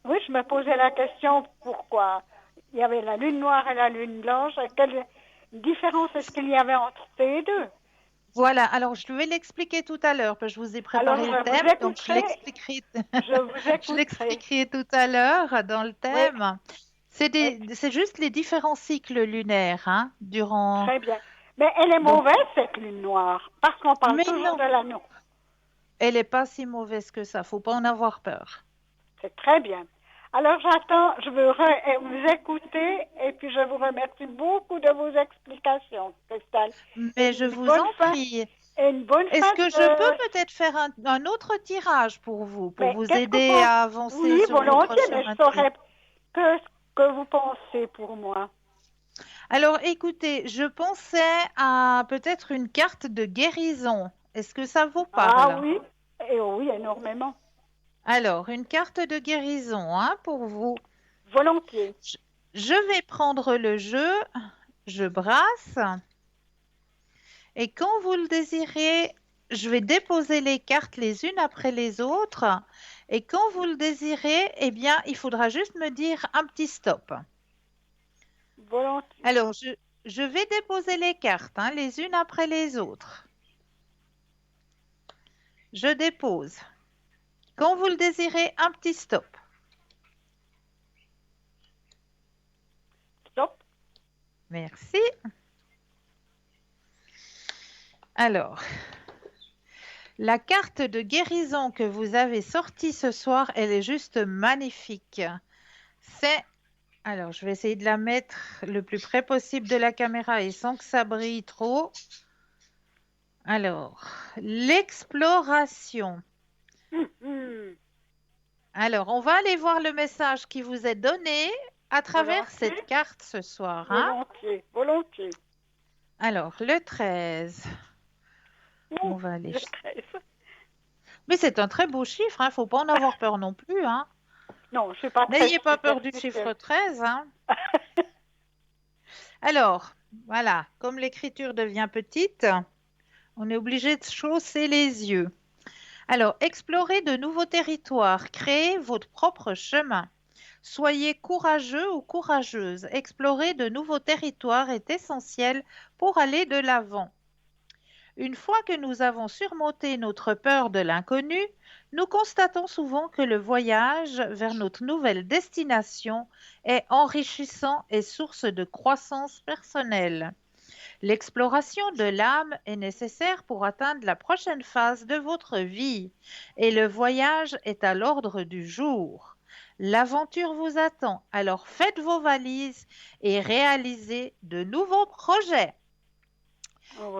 oui, je me posais la question pourquoi il y avait la lune noire et la lune blanche. Quelle différence est-ce qu'il y avait entre ces deux? Voilà, alors je vais l'expliquer tout à l'heure, parce que je vous ai Alors, préparé le je vous thème, donc je écouterai. l'expliquerai, Je vous je écouterai. l'expliquerai tout à l'heure dans le Oui, thème. oui, C'est juste les différents cycles lunaires, hein, très bien. Mais elle est donc, mauvaise, cette lune noire, parce qu'on parle mais toujours non. de l'anneau. Elle n'est pas si mauvaise que ça, faut pas en avoir peur. C'est très bien. Alors j'attends, je veux vous écouter et puis je vous remercie beaucoup de vos explications, Christelle. Et Mais je une vous bonne en fin, prie. et une bonne Est-ce fin que je peux de... peut-être faire un autre tirage pour Mais vous qu'est-ce que aider vous... à avancer Oui, sur votre volontiers, mais je chemin de vie? saurais que ce que vous pensez pour moi. Alors, écoutez, je pensais à peut-être une carte de guérison. Est-ce que ça vous Ah parle? oui, et oui, énormément. Alors, une carte de guérison, hein, pour vous. Volontiers. Je, je vais prendre le jeu, je brasse, et quand vous le désirez, je vais déposer les cartes les unes après les autres. Et quand vous le désirez, eh bien, il faudra juste me dire un petit stop. Volontiers. Alors, je vais déposer les cartes, hein, les unes après les autres. Je dépose. Quand vous le désirez, un petit stop. Stop. Merci. Alors, la carte de guérison que vous avez sortie ce soir, elle est juste magnifique. C'est... Alors, je vais essayer de la mettre le plus près possible de la caméra et sans que ça brille trop. Alors, l'exploration. Hum. Alors, on va aller voir le message qui vous est donné à travers Volontiers. cette carte ce soir, hein. Volontiers. Volontiers. Alors, le 13. On Ouh, va aller... le stress. Mais c'est un très beau chiffre, hein. Faut pas en avoir peur non plus, hein. Non, je ne suis pas très N'ayez pas peur du chiffre superstitieuse. 13, hein. Alors, voilà, comme l'écriture devient petite, on est obligé de chausser les yeux. Alors, explorez de nouveaux territoires, créez votre propre chemin. Soyez courageux ou courageuse. Explorer de nouveaux territoires est essentiel pour aller de l'avant. Une fois que nous avons surmonté notre peur de l'inconnu, nous constatons souvent que le voyage vers notre nouvelle destination est enrichissant et source de croissance personnelle. L'exploration de l'âme est nécessaire pour atteindre la prochaine phase de votre vie et le voyage est à l'ordre du jour. L'aventure vous attend, alors faites vos valises et réalisez de nouveaux projets.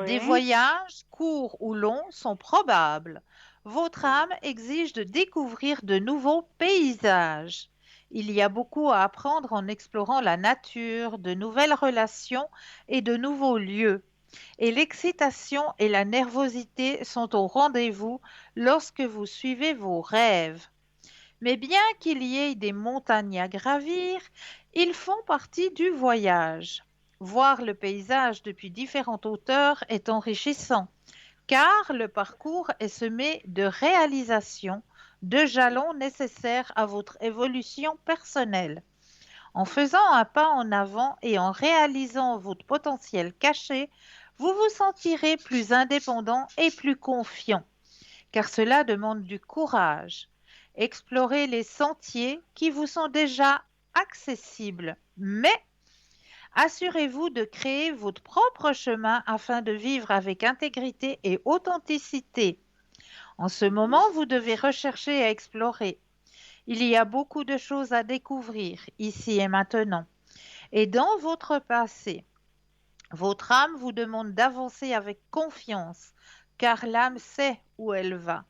Des Oui. voyages, courts ou longs, sont probables. Votre âme exige de découvrir de nouveaux paysages. Il y a beaucoup à apprendre en explorant la nature, de nouvelles relations et de nouveaux lieux. Et l'excitation et la nervosité sont au rendez-vous lorsque vous suivez vos rêves. Mais bien qu'il y ait des montagnes à gravir, ils font partie du voyage. Voir le paysage depuis différentes hauteurs est enrichissant, car le parcours est semé de réalisations, de jalons nécessaires à votre évolution personnelle. En faisant un pas en avant et en réalisant votre potentiel caché, vous vous sentirez plus indépendant et plus confiant, car cela demande du courage. Explorez les sentiers qui vous sont déjà accessibles, mais assurez-vous de créer votre propre chemin afin de vivre avec intégrité et authenticité. En ce moment, vous devez rechercher et explorer. Il y a beaucoup de choses à découvrir ici et maintenant. Et dans votre passé, votre âme vous demande d'avancer avec confiance, car l'âme sait où elle va.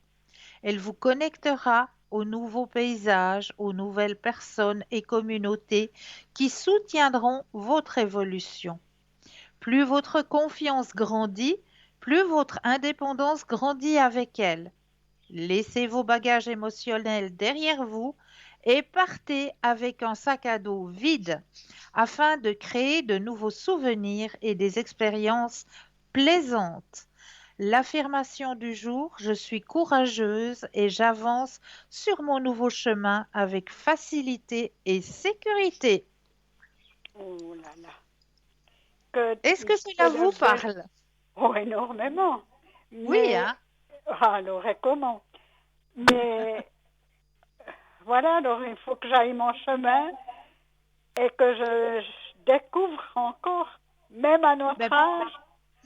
Elle vous connectera aux nouveaux paysages, aux nouvelles personnes et communautés qui soutiendront votre évolution. Plus votre confiance grandit, plus votre indépendance grandit avec elle. Laissez vos bagages émotionnels derrière vous et partez avec un sac à dos vide afin de créer de nouveaux souvenirs et des expériences plaisantes. L'affirmation du jour, je suis courageuse et j'avance sur mon nouveau chemin avec facilité et sécurité. Oh là là. Que, Est-ce que que cela vous de belles... parle? Oh, énormément. Oui, Mais, hein? alors, et comment? Mais, voilà, alors il faut que j'aille mon chemin et que je découvre encore, même à notre Ben, âge,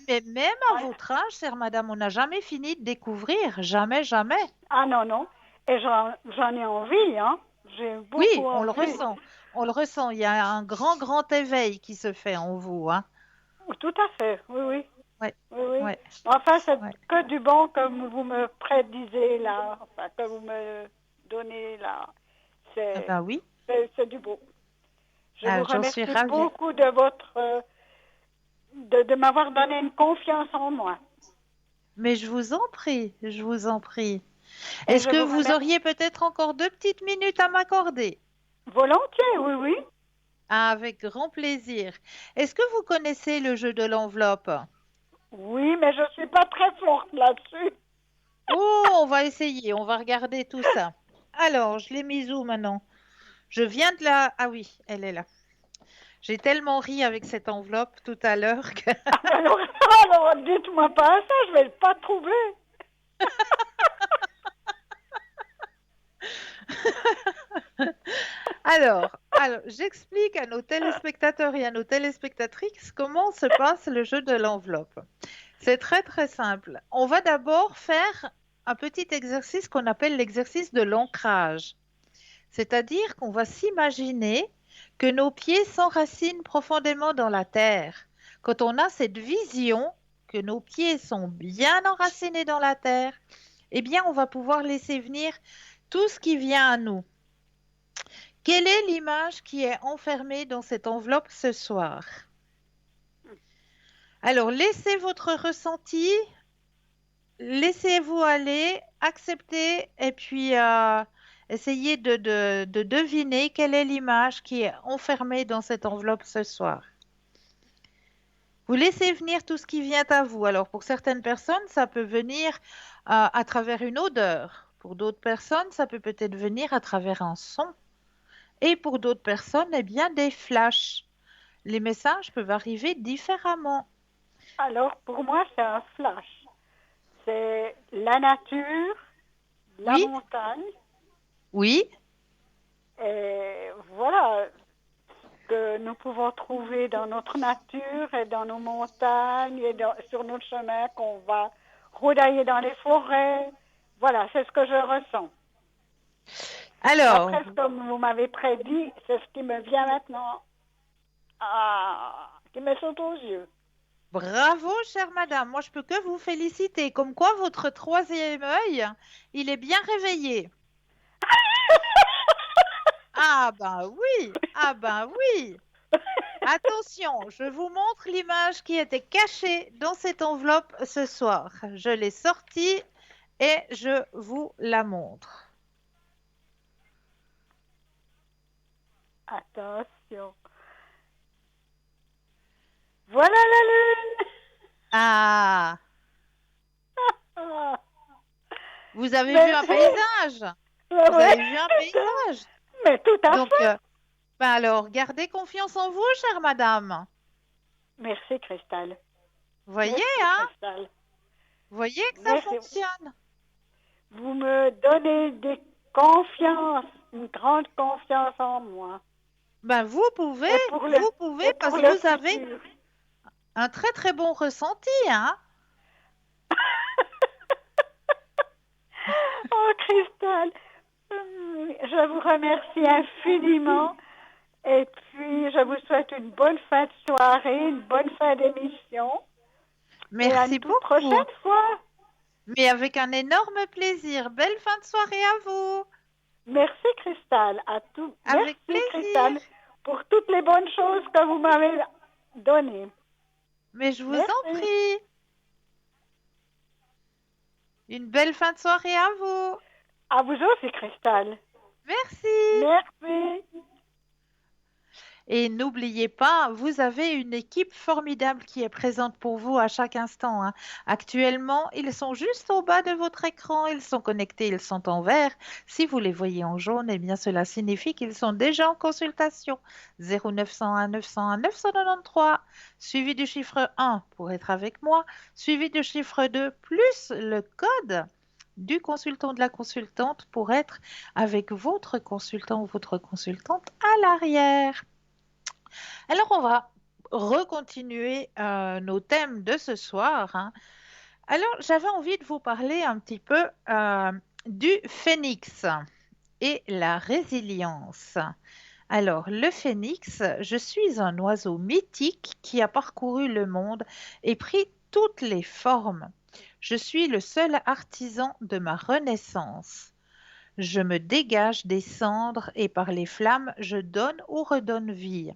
mais même à votre âge, chère madame, on n'a jamais fini de découvrir. Jamais, jamais. Ah non, non. Et j'en ai envie, hein. J'ai Oui, beaucoup on le envie. ressent. On le ressent. Il y a un grand, grand éveil qui se fait en vous, hein. Tout à fait, oui, oui. Ouais, Oui, oui. ouais, Enfin, c'est ouais. que du bon que vous me prédisez là, enfin, que vous me donnez là. Ah C'est ben oui. c'est du beau. Je Ah, vous j'en suis remercie ravie. beaucoup de de m'avoir donné une confiance en moi. Mais je vous en prie, je vous en prie. Et Est-ce je que vous vous remercie auriez peut-être encore 2 petites minutes à m'accorder? volontiers, oui, oui. Ah, avec grand plaisir. Est-ce que vous connaissez le jeu de l'enveloppe? Oui, mais je suis pas très forte là-dessus. Oh, on va essayer, on va regarder tout ça. Alors, je l'ai mise où maintenant? Je viens de la... Ah oui, elle est là. J'ai tellement ri avec cette enveloppe tout à l'heure que... Alors, alors dites-moi pas ça, je vais pas trouver. Alors, j'explique à nos téléspectateurs et à nos téléspectatrices comment se passe le jeu de l'enveloppe. C'est très très simple. On va d'abord faire un petit exercice qu'on appelle l'exercice de l'ancrage. C'est-à-dire qu'on va s'imaginer que nos pieds s'enracinent profondément dans la terre. Quand on a cette vision que nos pieds sont bien enracinés dans la terre, eh bien, on va pouvoir laisser venir tout ce qui vient à nous. Quelle est l'image qui est enfermée dans cette enveloppe ce soir? Alors, laissez votre ressenti, laissez-vous aller, acceptez et puis essayez de deviner quelle est l'image qui est enfermée dans cette enveloppe ce soir. Vous laissez venir tout ce qui vient à vous. Alors, pour certaines personnes, ça peut venir à travers une odeur. Pour d'autres personnes, ça peut peut-être venir à travers un son. Et pour d'autres personnes, eh bien, des flashs. Les messages peuvent arriver différemment. Alors, pour moi, c'est un flash. C'est la nature, la Oui, montagne, oui, et voilà ce que nous pouvons trouver dans notre nature et dans nos montagnes et sur notre chemin qu'on va rodailler dans les forêts. Voilà, c'est ce que je ressens. alors, D'après ce que vous m'avez prédit, c'est ce qui me vient maintenant, qui me saute aux yeux. bravo, chère madame. Moi, je peux que vous féliciter. Comme quoi, votre troisième œil, il est bien réveillé. Ah ben oui. Attention, je vous montre l'image qui était cachée dans cette enveloppe ce soir. Je l'ai sortie et je vous la montre. Attention. Voilà la lune. Ah, Ah, vous avez vu un merci. paysage? Vous Ouais, avez vu un paysage? mais tout à Donc, fait. ben alors, gardez confiance en vous, chère madame. Merci, Cristal. Voyez, Merci, hein? Cristal. Voyez que ça Merci. fonctionne. Vous me donnez des confiances, une grande confiance en moi. Ben, vous pouvez Et parce pour que le vous avez futur. un très très bon ressenti, hein? Oh, Cristal, je vous remercie infiniment. Et puis, je vous souhaite une bonne fin de soirée, une bonne fin d'émission. Et à une Merci toute beaucoup. prochaine fois. Mais avec un énorme plaisir. Belle fin de soirée à vous. Merci, Cristal. Avec Merci, plaisir. Cristal, pour toutes les bonnes choses que vous m'avez données. Mais je vous en Merci. prie. Une belle fin de soirée à vous. À vous aussi, Cristal. Merci. Merci. Et n'oubliez pas, vous avez une équipe formidable qui est présente pour vous à chaque instant, hein. Actuellement, ils sont juste au bas de votre écran, ils sont connectés, ils sont en vert. Si vous les voyez en jaune, eh bien cela signifie qu'ils sont déjà en consultation. 0901 901 993, suivi du chiffre 1 pour être avec moi, suivi du chiffre 2 plus le code du consultant de la consultante pour être avec votre consultant ou votre consultante à l'arrière. Alors, on va recontinuer nos thèmes de ce soir, hein. Alors, j'avais envie de vous parler un petit peu du phénix et la résilience. Alors, le phénix, je suis un oiseau mythique qui a parcouru le monde et pris toutes les formes. Je suis le seul artisan de ma renaissance. Je me dégage des cendres et par les flammes, je donne ou redonne vie.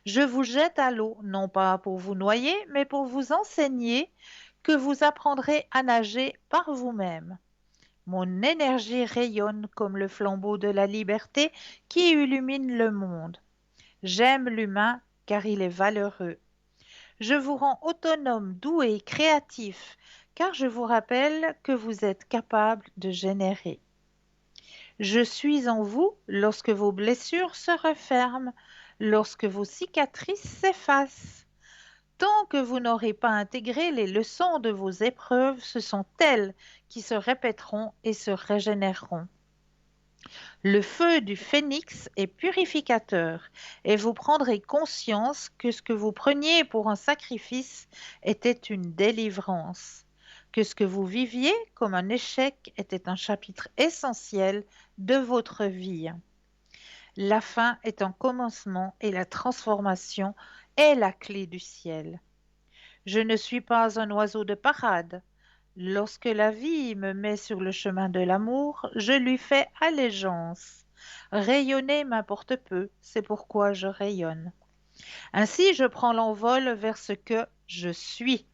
Je vous jette à l'eau, non pas pour vous noyer, mais pour vous enseigner que vous apprendrez à nager par vous-même. Mon énergie rayonne comme le flambeau de la liberté qui illumine le monde. J'aime l'humain car il est valeureux. Je vous rends autonome, doux et créatif car je vous rappelle que vous êtes capable de générer. Je suis en vous lorsque vos blessures se referment, lorsque vos cicatrices s'effacent. Tant que vous n'aurez pas intégré les leçons de vos épreuves, ce sont elles qui se répéteront et se régénéreront. Le feu du phénix est purificateur et vous prendrez conscience que ce que vous preniez pour un sacrifice était une délivrance, que ce que vous viviez comme un échec était un chapitre essentiel de votre vie. La fin est un commencement et la transformation est la clé du ciel. Je ne suis pas un oiseau de parade. Lorsque la vie me met sur le chemin de l'amour, je lui fais allégeance. Rayonner m'importe peu, c'est pourquoi je rayonne. Ainsi, je prends l'envol vers ce que je suis.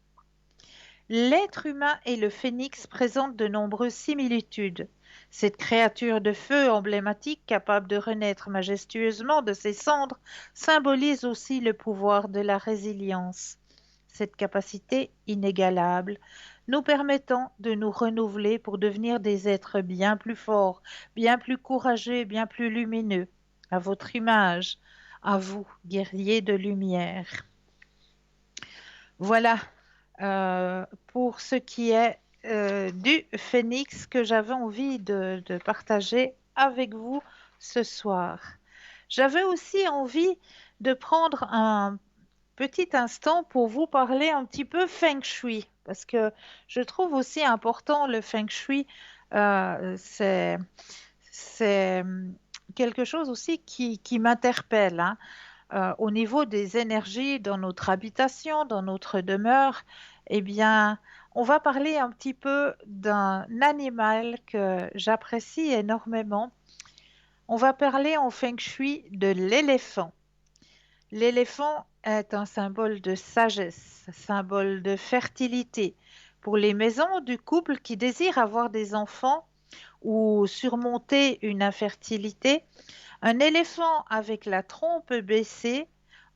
L'être humain et le phénix présentent de nombreuses similitudes. Cette créature de feu emblématique, capable de renaître majestueusement de ses cendres, symbolise aussi le pouvoir de la résilience. Cette capacité inégalable nous permettant de nous renouveler pour devenir des êtres bien plus forts, bien plus courageux et bien plus lumineux. À votre image, à vous, guerriers de lumière. Voilà pour ce qui est du phénix que j'avais envie de partager avec vous ce soir. J'avais aussi envie de prendre un petit instant pour vous parler un petit peu feng shui, parce que je trouve aussi important le feng shui, c'est quelque chose aussi qui m'interpelle, hein. Au niveau des énergies dans notre habitation, dans notre demeure, eh bien, on va parler un petit peu d'un animal que j'apprécie énormément. On va parler en feng shui de l'éléphant. L'éléphant est un symbole de sagesse, symbole de fertilité. Pour les maisons du couple qui désirent avoir des enfants ou surmonter une infertilité, un éléphant avec la trompe baissée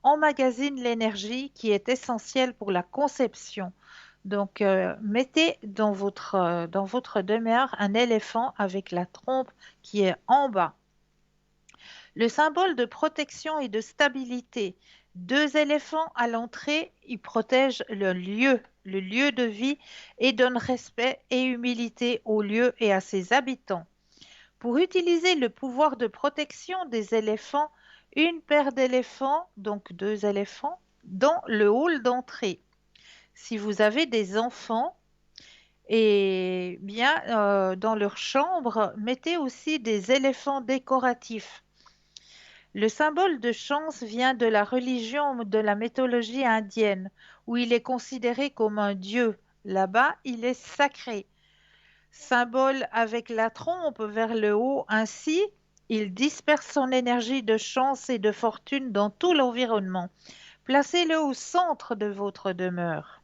emmagasine l'énergie qui est essentielle pour la conception. Donc, mettez dans votre demeure un éléphant avec la trompe qui est en bas. Le symbole de protection et de stabilité. Deux éléphants à l'entrée, ils protègent le lieu de vie et donnent respect et humilité au lieu et à ses habitants. Pour utiliser le pouvoir de protection des éléphants, une paire d'éléphants, donc deux éléphants, dans le hall d'entrée. Si vous avez des enfants, et bien dans leur chambre, mettez aussi des éléphants décoratifs. Le symbole de chance vient de la religion de la mythologie indienne, où il est considéré comme un dieu. Là-bas, il est sacré. Symbole avec la trompe vers le haut, ainsi, il disperse son énergie de chance et de fortune dans tout l'environnement. Placez-le au centre de votre demeure.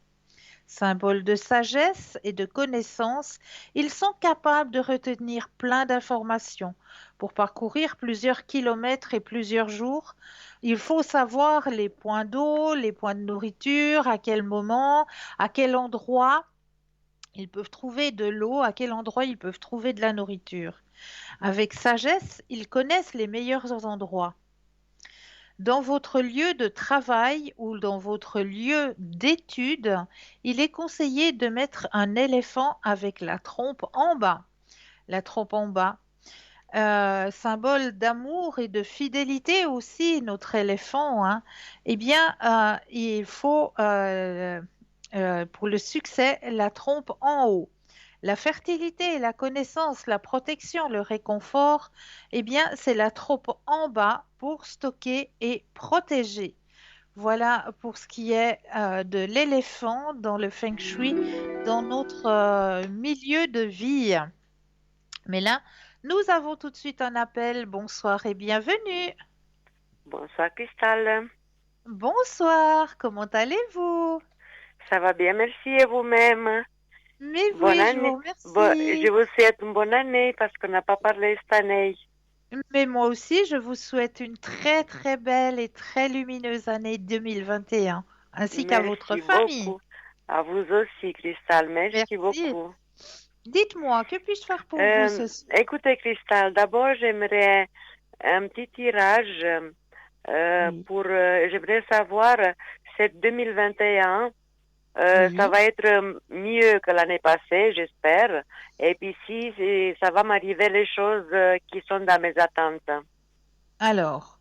Symbole de sagesse et de connaissance, ils sont capables de retenir plein d'informations. Pour parcourir plusieurs kilomètres et plusieurs jours, il faut savoir les points d'eau, les points de nourriture, à quel moment, à quel endroit ils peuvent trouver de l'eau, à quel endroit ils peuvent trouver de la nourriture. Avec sagesse, ils connaissent les meilleurs endroits. Dans votre lieu de travail ou dans votre lieu d'étude, il est conseillé de mettre un éléphant avec la trompe en bas. La trompe en bas symbole d'amour et de fidélité aussi, notre éléphant, hein, eh bien, il faut, pour le succès, la trompe en haut. La fertilité, la connaissance, la protection, le réconfort, eh bien, c'est la trompe en bas pour stocker et protéger. Voilà pour ce qui est de l'éléphant dans le feng shui, dans notre milieu de vie. Mais là, nous avons tout de suite un appel. Bonsoir et bienvenue. Bonsoir Cristal, Bonsoir, comment allez-vous? ça va bien, merci et vous-même. Mais Bonne oui, je vous année. Je remercie. vous souhaite une bonne année parce qu'on n'a pas parlé cette année. Mais moi aussi, je vous souhaite une très très belle et très lumineuse année 2021, ainsi qu'à votre Merci famille. beaucoup. À vous aussi Cristal, merci Merci. beaucoup. Dites-moi, que puis-je faire pour vous ce soir? Écoutez Cristal, d'abord j'aimerais un petit tirage Oui, j'aimerais savoir, c'est 2021. Ça oui. va être mieux que l'année passée, j'espère. Et puis ça va m'arriver les choses qui sont dans mes attentes. Alors,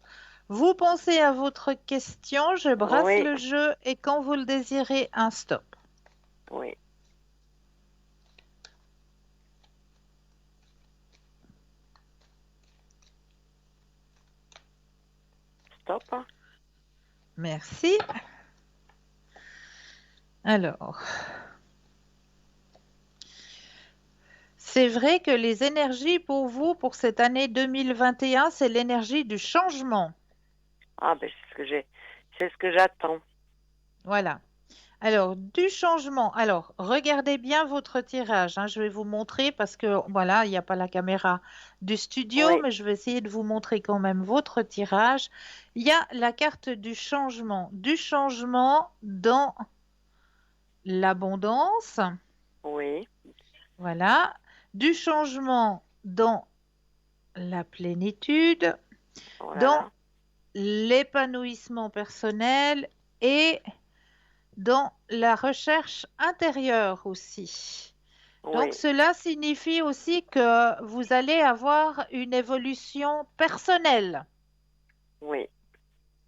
vous pensez à votre question, je brasse Oui, le jeu et quand vous le désirez, un stop. oui. Stop. Merci. Alors, c'est vrai que les énergies pour vous, pour cette année 2021, c'est l'énergie du changement. Ah ben c'est ce que j'attends. Voilà. Alors, du changement. Alors, regardez bien votre tirage, hein. Je vais vous montrer parce que, voilà, il n'y a pas la caméra du studio, Oui, mais je vais essayer de vous montrer quand même votre tirage. Il y a la carte du changement dans l'abondance, oui, voilà, du changement dans la plénitude, dans voilà. l'épanouissement personnel et dans la recherche intérieure aussi. Donc, Oui, cela signifie aussi que vous allez avoir une évolution personnelle. oui,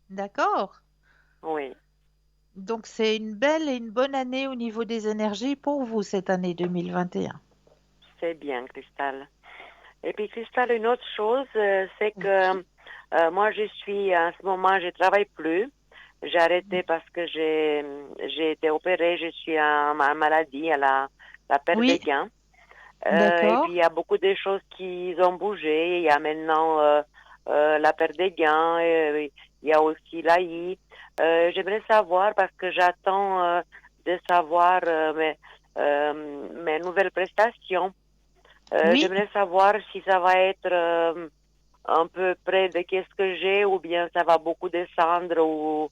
D'accord? oui. Donc, c'est une belle et une bonne année au niveau des énergies pour vous cette année 2021. C'est bien, Cristal. Et puis, Cristal, une autre chose, c'est Oui. que moi, je suis, en ce moment, je travaille plus. J'ai arrêté parce que j'ai été opérée, je suis en maladie, à la perte des Oui, gains. Et d'accord. puis, il y a beaucoup de choses qui ont bougé. Il y a maintenant la perte des gains, il y a aussi l'AI. J'aimerais savoir, parce que j'attends de savoir mes nouvelles prestations. Oui. J'aimerais savoir si ça va être un peu près de qu'est-ce que j'ai ou bien ça va beaucoup descendre ou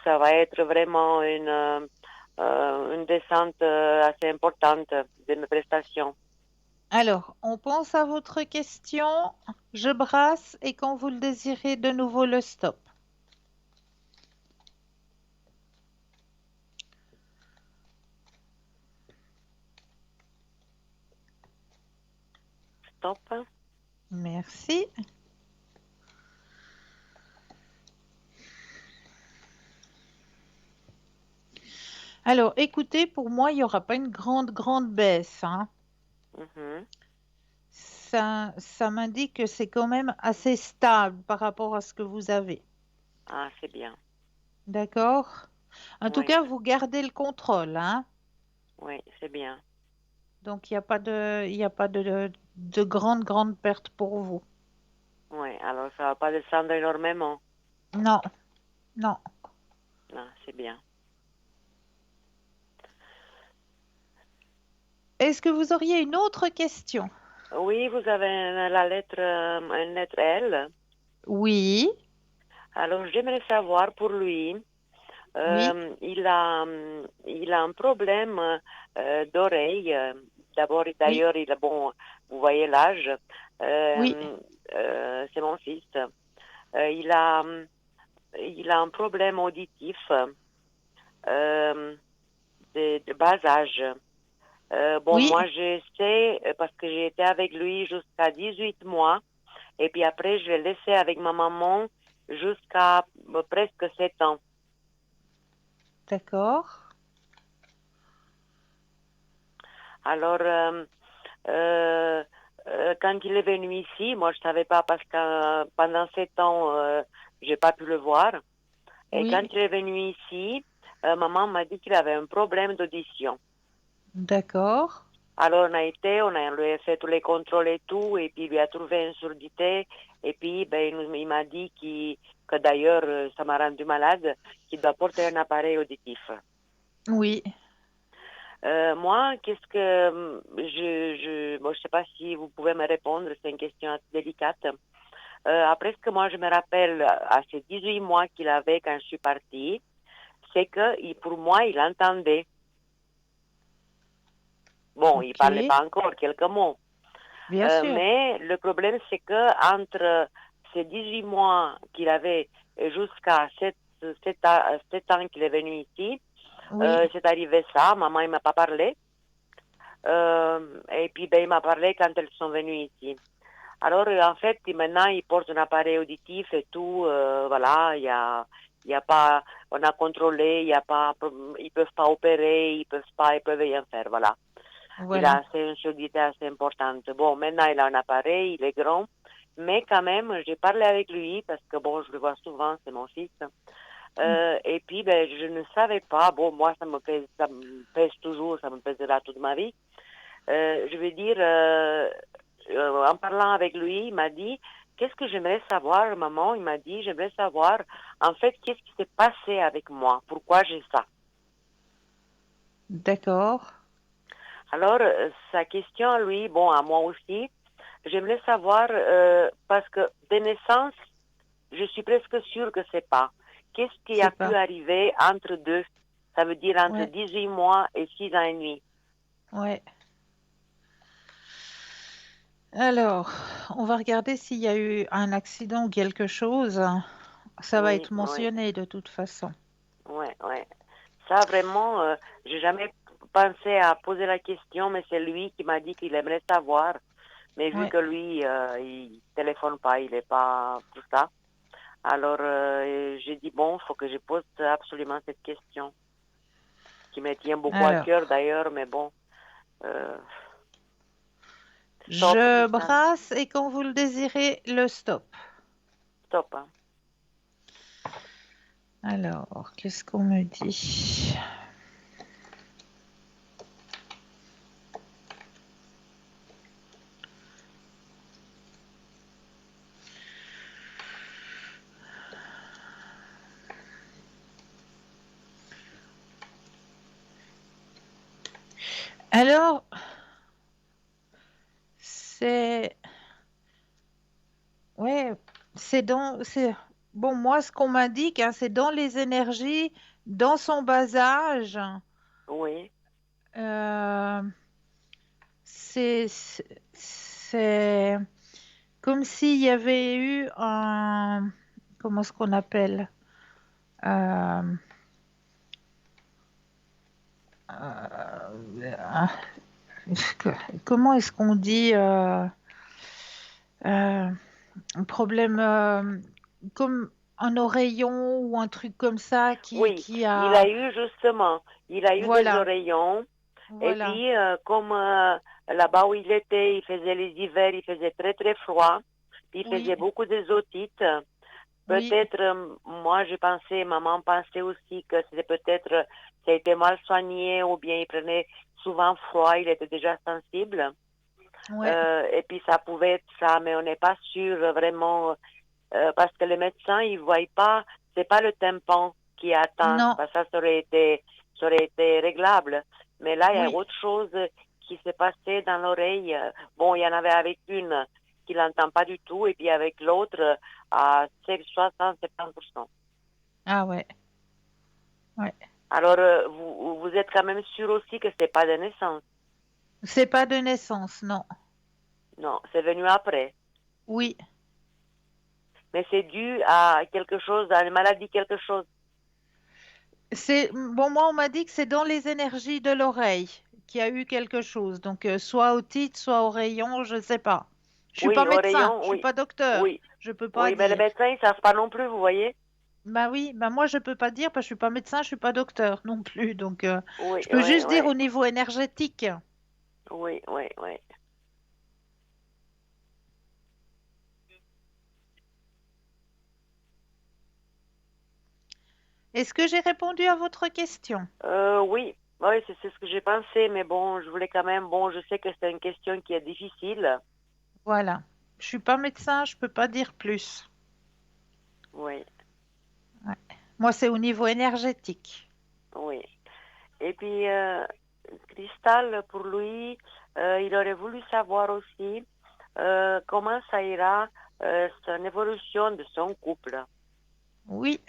ça va être vraiment une descente assez importante de mes prestations. Alors, on pense à votre question. Je brasse et quand vous le désirez, de nouveau le stop. Stop. Merci. Alors, écoutez, pour moi, il n'y aura pas une grande baisse, hein. Mhm. Ça m'indique que c'est quand même assez stable par rapport à ce que vous avez. Ah, c'est bien. D'accord? En tout Oui, cas, vous gardez le contrôle, hein. oui, c'est bien. Donc, il y a pas de grande perte pour vous. Oui, alors ça va pas descendre énormément. Non, non. Non, c'est bien. Est-ce que vous auriez une autre question? Oui, vous avez la lettre, une lettre L. Oui, Alors, j'aimerais savoir pour lui, oui, il a un problème d'oreille. oui, D'ailleurs, bon, vous voyez l'âge. oui, C'est mon fils. Il il a un problème auditif de bas âge. Bon, oui, moi, je sais, parce que j'ai été avec lui jusqu'à 18 mois. Et puis après, je l'ai laissé avec ma maman jusqu'à presque 7 ans. D'accord. Alors, quand il est venu ici, moi je savais pas parce que pendant 7 ans, j'ai pas pu le voir. Et Oui, quand il est venu ici, maman m'a dit qu'il avait un problème d'audition. d'accord. Alors on lui a fait tous les contrôles et tout, et puis il lui a trouvé une surdité, et puis ben, il m'a dit que d'ailleurs, ça m'a rendu malade, qu'il doit porter un appareil auditif. Oui, Moi, qu'est-ce que bon, je sais pas si vous pouvez me répondre, c'est une question assez délicate. Après ce que moi je me rappelle à ces 18 mois qu'il avait quand je suis partie, c'est que pour moi, il entendait. Bon, il parlait ok. pas encore quelques mots. Bien sûr. Mais le problème, c'est que entre ces 18 mois qu'il avait jusqu'à 7 ans qu'il est venu ici, Oui, c'est arrivé ça. Maman, il m'a pas parlé. Et puis, ben, il m'a parlé quand elles sont venues ici. Alors, en fait, maintenant, il porte un appareil auditif et tout. Voilà, il y a pas, on a contrôlé, il y a pas, ils peuvent pas opérer, ils peuvent rien faire. Voilà. Il a voilà. une surdité assez importante. Bon, maintenant, il a un appareil, il est grand. Mais quand même, j'ai parlé avec lui parce que bon, je le vois souvent, c'est mon fils. Et puis, ben, je ne savais pas. Bon, moi, ça me pèse toujours, ça me pèsera toute ma vie. Je veux dire, en parlant avec lui, il m'a dit, qu'est-ce que j'aimerais savoir, maman? Il m'a dit, j'aimerais savoir, en fait, qu'est-ce qui s'est passé avec moi? Pourquoi j'ai ça? D'accord. Alors, sa question à lui, bon, à moi aussi, j'aimerais savoir, parce que de naissance, je suis presque sûre que c'est pas. Qu'est-ce qui a C'est pu pas. arriver entre deux? Ça veut dire entre Ouais, 18 mois et 6 ans et demi. ouais. Alors, on va regarder s'il y a eu un accident ou quelque chose. Ça va Oui, être oui, mentionné de toute façon. oui, oui. Ça, vraiment, j'ai jamais pensé à poser la question, mais c'est lui qui m'a dit qu'il aimerait savoir. Mais vu Ouais. que lui, il téléphone pas, il est pas tout ça. Alors, j'ai dit, bon, faut que je pose absolument cette question, qui me tient beaucoup à cœur Alors, d'ailleurs, mais bon, euh, stop, je Christelle, brasse et quand vous le désirez, le stop. stop. Hein. Alors, qu'est-ce qu'on me dit? Alors, c'est... Ouais, c'est bon, moi, ce qu'on m'indique, hein, c'est dans les énergies, dans son bas âge, Oui, euh, c'est comme s'il y avait eu un, comment est-ce qu'on appelle? Euh, un- comment est-ce qu'on dit euh, un problème comme un oreillon ou un truc comme ça oui, qui il a a... eu justement, il a eu des Voilà, oreillons, et voilà. puis, comme là-bas où il était, il faisait les hivers, il faisait très très froid, il Oui, faisait beaucoup d'otites. oui, Peut-être, moi, j'ai pensé, maman pensait aussi que c'était peut-être, ça a été mal soigné ou bien il prenait souvent froid, il était déjà sensible. ouais. Et puis ça pouvait être ça, mais on n'est pas sûr vraiment, parce que les médecins, ils voient pas, c'est pas le tympan qui est atteint, Non, parce que ça aurait été réglable. Mais là, il y a oui, autre chose qui s'est passé dans l'oreille. Bon, il y en avait avec une qui l'entend pas du tout, et puis avec l'autre à 60-70%. ah ouais, ouais. Alors, vous êtes quand même sûr aussi que c'est pas de naissance. C'est pas de naissance, non. Non, c'est venu après. Oui, Mais c'est dû à quelque chose, à une maladie, quelque chose. c'est bon. Moi, on m'a dit que c'est dans les énergies de l'oreille qu'il y a eu quelque chose. Donc, soit au titre, soit au rayon, je ne sais pas. Je suis Oui, pas au médecin, rayon, je suis oui. pas docteur. Oui, Je peux pas oui, mais les dire. médecins, ils savent pas non plus, vous voyez? Bah oui, bah moi je peux pas dire parce que je suis pas médecin, je suis pas docteur non plus. Donc Oui, je peux oui, juste dire oui. au niveau énergétique. Oui, oui, oui. Est-ce que j'ai répondu à votre question? Oui, oui, c'est ce que j'ai pensé, mais bon, je voulais quand même, bon, je sais que c'est une question qui est difficile. Voilà. Je suis pas médecin, je peux pas dire plus. Oui, Ouais. Moi c'est au niveau énergétique. oui. Et puis, Cristal, pour lui, il aurait voulu savoir aussi comment ça ira, son évolution de son couple. Oui.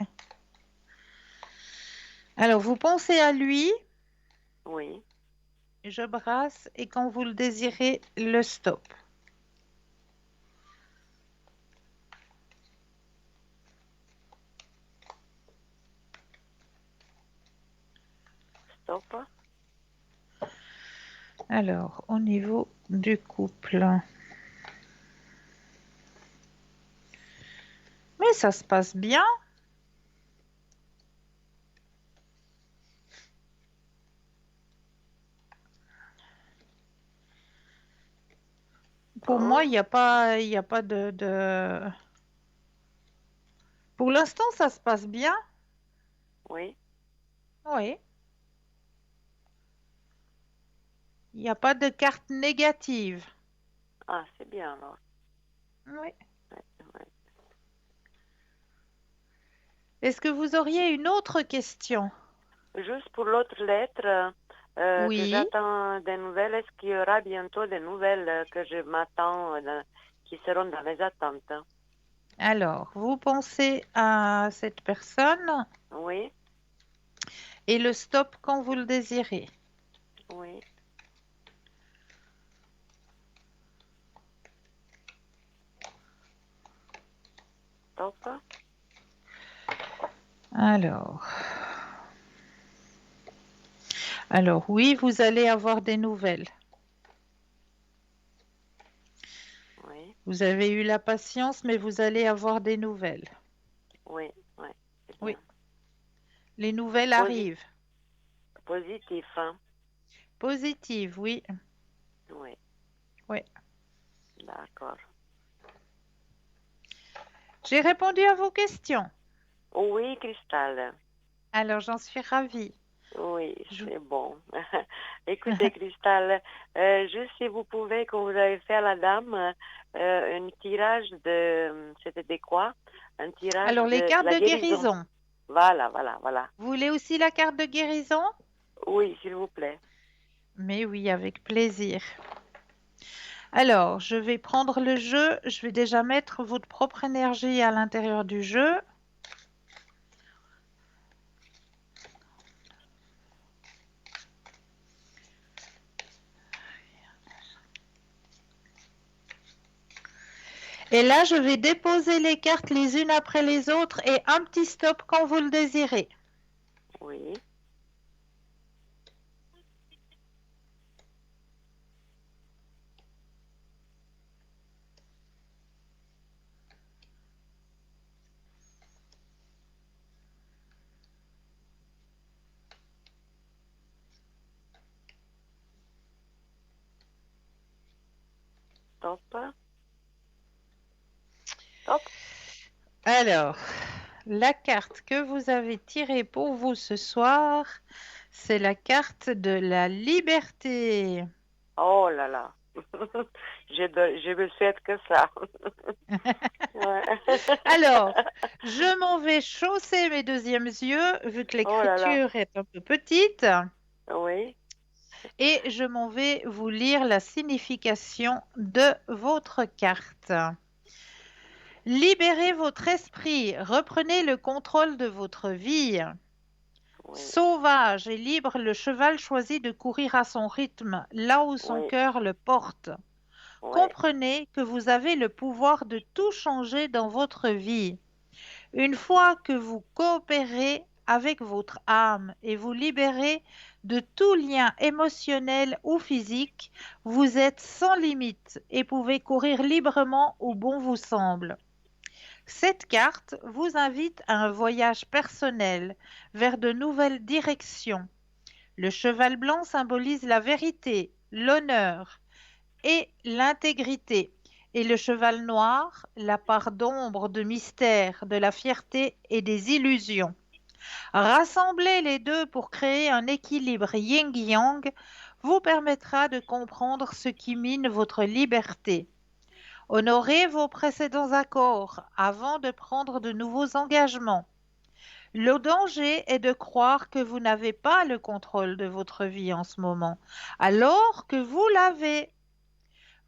Alors vous pensez à lui, Oui, je brasse et quand vous le désirez, le stop. stop. Alors au niveau du couple. Mais ça se passe bien. Pour moi, Oh, il y a pas de... Pour l'instant, ça se passe bien. oui. Oui. Il n'y a pas de carte négative. Ah, c'est bien alors. Oui. Ouais, ouais. Est-ce que vous auriez une autre question? Juste pour l'autre lettre, que Oui. j'attends des nouvelles, est-ce qu'il y aura bientôt des nouvelles que je m'attends, qui seront dans les attentes? Alors, vous pensez à cette personne Oui, et le stop quand vous le désirez. oui, stop. Alors, alors oui, vous allez avoir des nouvelles. Oui, Vous avez eu la patience, mais vous allez avoir des nouvelles. oui, oui, c'est Oui, bien. les nouvelles Posi- arrivent. Positif, hein? Positives, oui. Oui, Oui. d'accord. J'ai répondu à vos questions. Oui, Cristal. Alors, j'en suis ravie. Oui, Je- c'est bon. Écoutez, Cristal, juste si vous pouvez, quand vous avez fait à la dame, un tirage de, c'était de quoi? Un tirage Alors, les de cartes la de guérison. guérison. Voilà, voilà, voilà. Vous voulez aussi la carte de guérison? Oui, s'il vous plaît. Mais oui, avec plaisir. Alors, je vais prendre le jeu. Je vais déjà mettre votre propre énergie à l'intérieur du jeu. Et là, je vais déposer les cartes les unes après les autres et un petit stop quand vous le désirez. Oui, top, top. Alors, la carte que vous avez tirée pour vous ce soir, c'est la carte de la liberté. Oh là là. Je me souhaite que ça. Ouais. Alors, je m'en vais chausser mes deuxièmes yeux, vu que Oh là là. l'écriture est un peu petite, Oui, et je m'en vais vous lire la signification de votre carte. Libérez votre esprit, reprenez le contrôle de votre vie. oui, Sauvage et libre, le cheval choisit de courir à son rythme, là où son oui, cœur le porte. oui, Comprenez que vous avez le pouvoir de tout changer dans votre vie. Une fois que vous coopérez avec votre âme et vous libérer de tout lien émotionnel ou physique, vous êtes sans limite et pouvez courir librement où bon vous semble. Cette carte vous invite à un voyage personnel vers de nouvelles directions. Le cheval blanc symbolise la vérité, l'honneur et l'intégrité, et le cheval noir, la part d'ombre, de mystère, de la fierté et des illusions. Rassembler les deux pour créer un équilibre yin-yang vous permettra de comprendre ce qui mine votre liberté. Honorez vos précédents accords avant de prendre de nouveaux engagements. Le danger est de croire que vous n'avez pas le contrôle de votre vie en ce moment, alors que vous l'avez.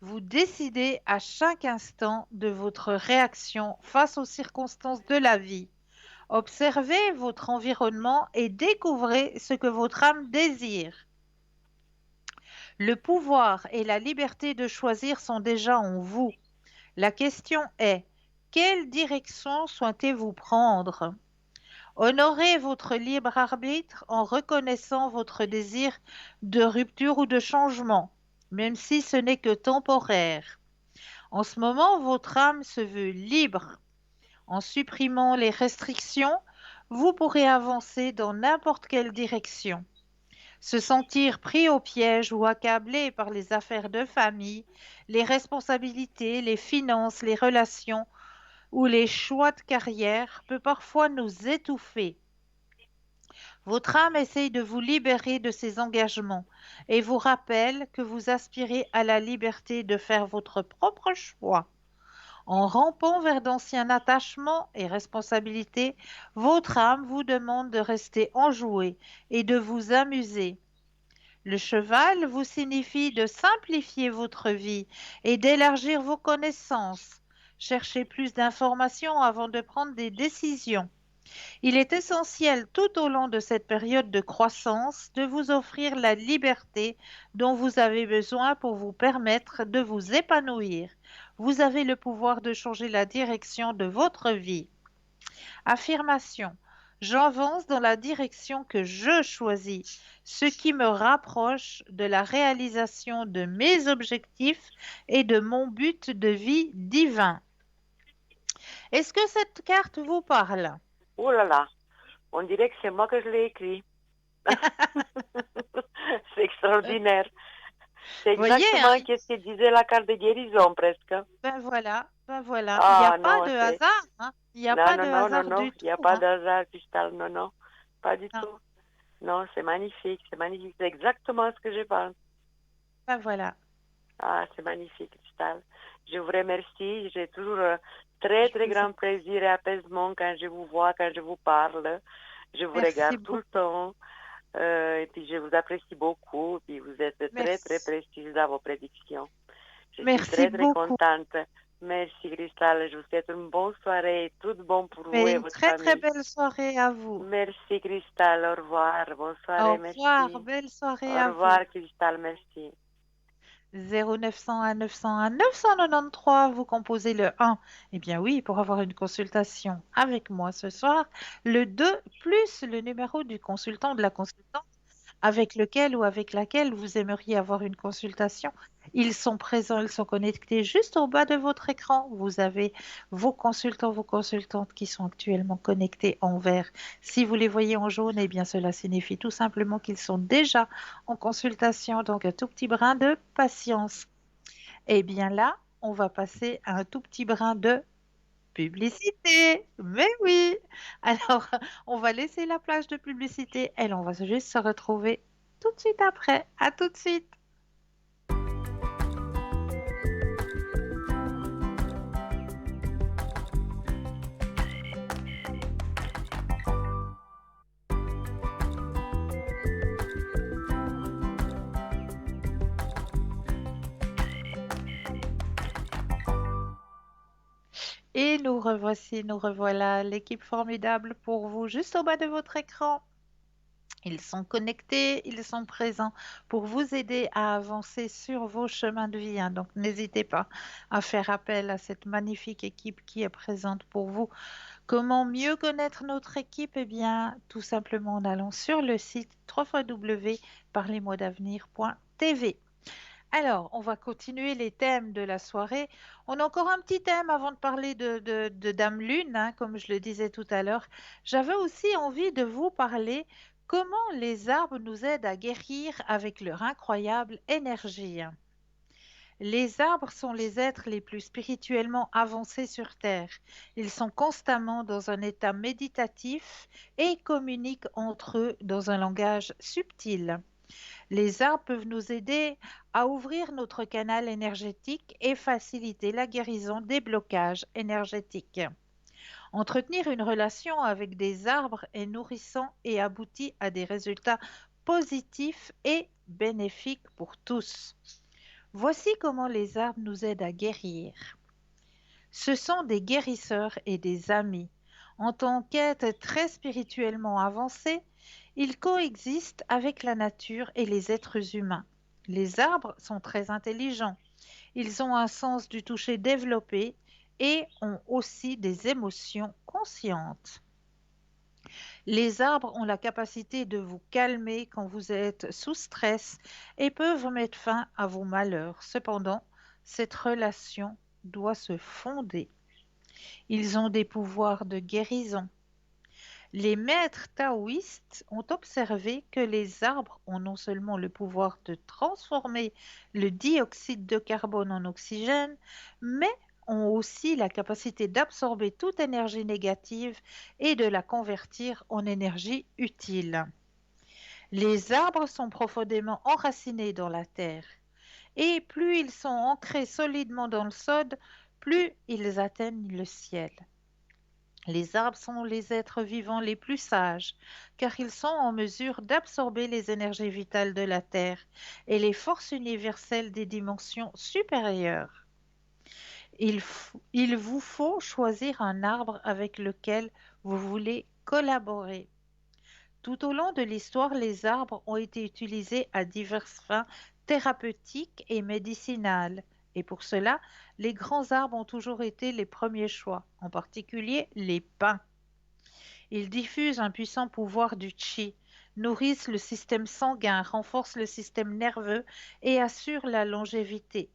Vous décidez à chaque instant de votre réaction face aux circonstances de la vie. Observez votre environnement et découvrez ce que votre âme désire. Le pouvoir et la liberté de choisir sont déjà en vous. La question est, quelle direction souhaitez-vous prendre? Honorez votre libre arbitre en reconnaissant votre désir de rupture ou de changement, même si ce n'est que temporaire. En ce moment, votre âme se veut libre. En supprimant les restrictions, vous pourrez avancer dans n'importe quelle direction. Se sentir pris au piège ou accablé par les affaires de famille, les responsabilités, les finances, les relations ou les choix de carrière peut parfois nous étouffer. Votre âme essaye de vous libérer de ces engagements et vous rappelle que vous aspirez à la liberté de faire votre propre choix. En rampant vers d'anciens attachements et responsabilités, votre âme vous demande de rester enjoué et de vous amuser. Le cheval vous signifie de simplifier votre vie et d'élargir vos connaissances. Cherchez plus d'informations avant de prendre des décisions. Il est essentiel tout au long de cette période de croissance de vous offrir la liberté dont vous avez besoin pour vous permettre de vous épanouir. Vous avez le pouvoir de changer la direction de votre vie. Affirmation. J'avance dans la direction que je choisis, ce qui me rapproche de la réalisation de mes objectifs et de mon but de vie divin. Est-ce que cette carte vous parle? Oh là là, on dirait que c'est moi que je l'ai écrit. C'est extraordinaire. C'est Voyez, exactement hein, ce que disait la carte de guérison, presque. ben voilà, ben voilà. Il n'y a Ah pas non, de c'est... hasard, hein. Il n'y a Non, pas non, de non, non, hasard non, du il n'y a tout, pas hein. d'hasard, Cristal, non, non, pas du Non, tout. Non, c'est magnifique, c'est exactement ce que je pense. ben voilà. Ah, c'est magnifique, Cristal. Je vous remercie, j'ai toujours très, Je très vous en grand plaisir et apaisement quand je vous vois, quand je vous parle. Je vous Merci regarde tout beaucoup. le temps. Et puis je vous apprécie beaucoup. Puis vous êtes très, très Merci. précise dans vos prédictions. Je suis Merci très, très beaucoup. contente. Merci, Cristal. Je vous souhaite une bonne soirée. Tout bon pour vous Mais et une votre très très famille. belle soirée à vous. Merci, Cristal. Au revoir. Bonne Au soirée. revoir, Merci. belle soirée Au à vous. revoir, Cristal. Merci. 0901 901 993, vous composez le 1. Eh bien oui, pour avoir une consultation avec moi ce soir, le 2 plus le numéro du consultant ou de la consultante avec lequel ou avec laquelle vous aimeriez avoir une consultation. Ils sont présents, ils sont connectés juste au bas de votre écran. Vous avez vos consultants, vos consultantes qui sont actuellement connectés en vert. Si vous les voyez en jaune, eh bien cela signifie tout simplement qu'ils sont déjà en consultation. Donc un tout petit brin de patience. Eh bien là, on va passer à un tout petit brin de publicité. Mais oui. Alors, on va laisser la plage de publicité. Elle, on va juste se retrouver tout de suite après. À tout de suite. Et nous revoici, nous revoilà, l'équipe formidable pour vous, juste au bas de votre écran. Ils sont connectés, ils sont présents pour vous aider à avancer sur vos chemins de vie, hein. Donc n'hésitez pas à faire appel à cette magnifique équipe qui est présente pour vous Comment mieux connaître notre équipe? Eh bien, tout simplement en allant sur le site www.parlez-moi-d'avenir.tv. Alors, on va continuer les thèmes de la soirée. On a encore un petit thème avant de parler de Dame Lune, hein, comme je le disais tout à l'heure. J'avais aussi envie de vous parler comment les arbres nous aident à guérir avec leur incroyable énergie. Les arbres sont les êtres les plus spirituellement avancés sur Terre. Ils sont constamment dans un état méditatif et communiquent entre eux dans un langage subtil. Les arbres peuvent nous aider à ouvrir notre canal énergétique et faciliter la guérison des blocages énergétiques. Entretenir une relation avec des arbres est nourrissant et aboutit à des résultats positifs et bénéfiques pour tous. Voici comment les arbres nous aident à guérir. Ce sont des guérisseurs et des amis. En tant qu'êtres très spirituellement avancés, ils coexistent avec la nature et les êtres humains. Les arbres sont très intelligents. Ils ont un sens du toucher développé et ont aussi des émotions conscientes. Les arbres ont la capacité de vous calmer quand vous êtes sous stress et peuvent mettre fin à vos malheurs. Cependant, cette relation doit se fonder. Ils ont des pouvoirs de guérison. Les maîtres taoïstes ont observé que les arbres ont non seulement le pouvoir de transformer le dioxyde de carbone en oxygène, mais ont aussi la capacité d'absorber toute énergie négative et de la convertir en énergie utile. Les arbres sont profondément enracinés dans la terre, et plus ils sont ancrés solidement dans le sol, plus ils atteignent le ciel. Les arbres sont les êtres vivants les plus sages, car ils sont en mesure d'absorber les énergies vitales de la Terre et les forces universelles des dimensions supérieures. Il vous faut choisir un arbre avec lequel vous voulez collaborer. Tout au long de l'histoire, les arbres ont été utilisés à diverses fins thérapeutiques et médicinales. Et pour cela, les grands arbres ont toujours été les premiers choix, en particulier les pins. Ils diffusent un puissant pouvoir du chi, nourrissent le système sanguin, renforcent le système nerveux et assurent la longévité.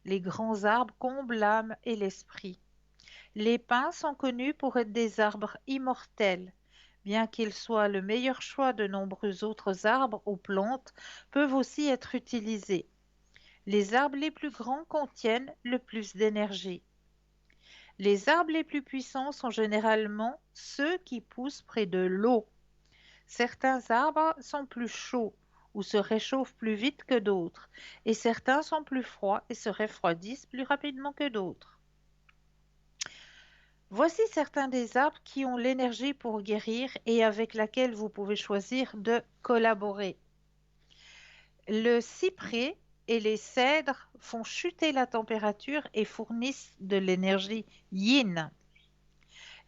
Les grands arbres comblent l'âme et l'esprit. Les pins sont connus pour être des arbres immortels. Bien qu'ils soient le meilleur choix de nombreux autres arbres ou plantes, peuvent aussi être utilisés. Les arbres les plus grands contiennent le plus d'énergie. Les arbres les plus puissants sont généralement ceux qui poussent près de l'eau. Certains arbres sont plus chauds ou se réchauffent plus vite que d'autres, et certains sont plus froids et se refroidissent plus rapidement que d'autres. Voici certains des arbres qui ont l'énergie pour guérir et avec laquelle vous pouvez choisir de collaborer. Le cyprès et les cèdres font chuter la température et fournissent de l'énergie yin.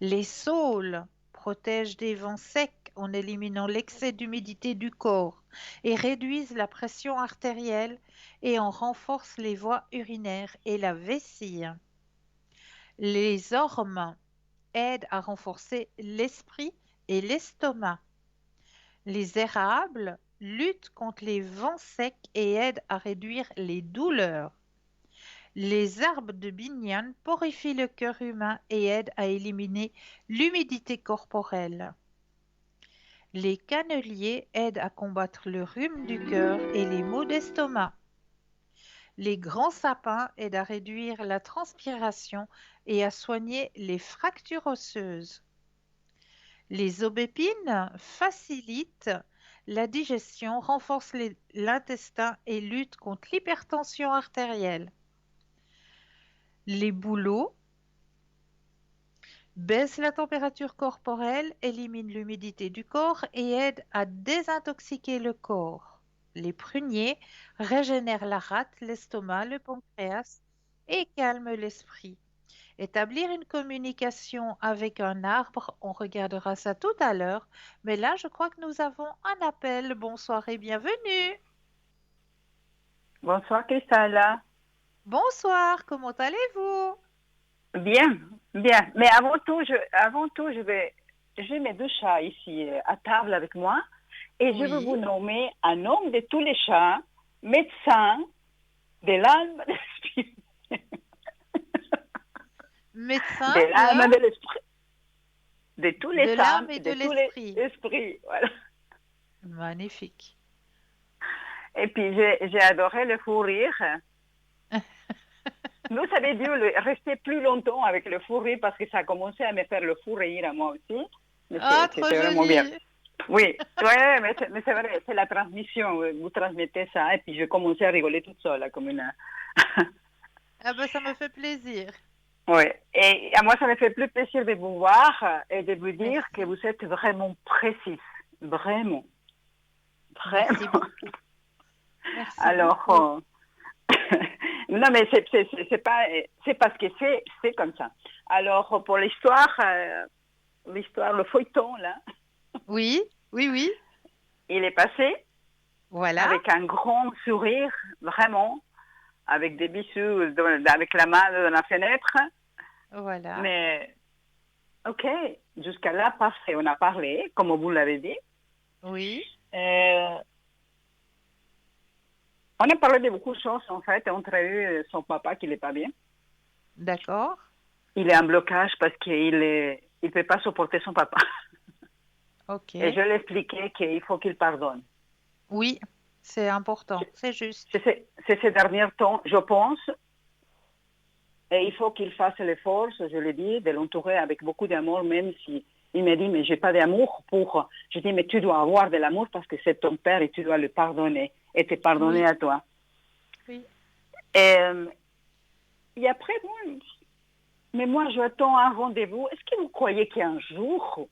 Les saules protègent des vents secs en éliminant l'excès d'humidité du corps et réduisent la pression artérielle et en renforcent les voies urinaires et la vessie. Les ormes aident à renforcer l'esprit et l'estomac. Les érables luttent contre les vents secs et aident à réduire les douleurs. Les arbres de Binyan purifient le cœur humain et aident à éliminer l'humidité corporelle. Les canneliers aident à combattre le rhume du cœur et les maux d'estomac. Les grands sapins aident à réduire la transpiration et à soigner les fractures osseuses. Les aubépines facilitent la digestion, renforcent l'intestin et luttent contre l'hypertension artérielle. Les bouleaux baissent la température corporelle, éliminent l'humidité du corps et aident à désintoxiquer le corps. Les pruniers régénèrent la rate, l'estomac, le pancréas et calment l'esprit. Établir une communication avec un arbre, on regardera ça tout à l'heure, mais là je crois que nous avons un appel. Bonsoir et bienvenue. Bonsoir, Christella. Bonsoir, comment allez-vous? Bien. Bien, mais avant tout, j'ai mes deux chats ici à table avec moi et je veux Oui. vous nommer un homme de tous les chats, médecin de l'âme, de l'esprit. Médecin De l'âme, de l'esprit. De tous de les l'âme âmes et et de de tous les l'esprit. esprits. Voilà. Magnifique. Et puis, j'ai adoré le fou rire. Nous, ça avait dû rester plus longtemps avec le fou rire parce que ça a commencé à me faire le fou rire à moi aussi. Mais Ah, trop c'était vraiment bien. joli. Oui, ouais, mais c'est vrai, c'est la transmission. Vous transmettez ça et puis je commençais à rigoler toute seule, là, comme une... Ah ben, ça me fait plaisir. Oui, et à moi, ça me fait plus plaisir de vous voir et de vous dire que Merci. vous êtes vraiment précise. Vraiment. Merci Vraiment. beaucoup. Merci Alors, beaucoup. non, mais c'est pas, c'est parce que c'est comme ça. Alors, pour l'histoire, le feuilleton, là, Oui, oui, oui. il est passé Voilà. avec un grand sourire, vraiment, avec des bisous, avec la main dans la fenêtre. Voilà. Mais, ok, jusqu'à là, parfait. On a parlé, comme vous l'avez dit. Oui. Euh, on a parlé de beaucoup de choses, en fait, entre eux et son papa qui n'est pas bien. D'accord. Il est en blocage parce qu'il il peut pas supporter son papa. Ok. Et je lui ai expliqué qu'il faut qu'il pardonne. Oui, c'est important. C'est juste. C'est ces derniers temps, je pense, et il faut qu'il fasse l'effort, je l'ai dit, de l'entourer avec beaucoup d'amour, même si il me dit, mais j'ai pas d'amour pour... Je dis, mais tu dois avoir de l'amour parce que c'est ton père et tu dois le pardonner et te pardonner Oui. à toi. Oui. Et après, bon, mais moi, j'attends un rendez-vous. Est-ce que vous croyez qu'un jour,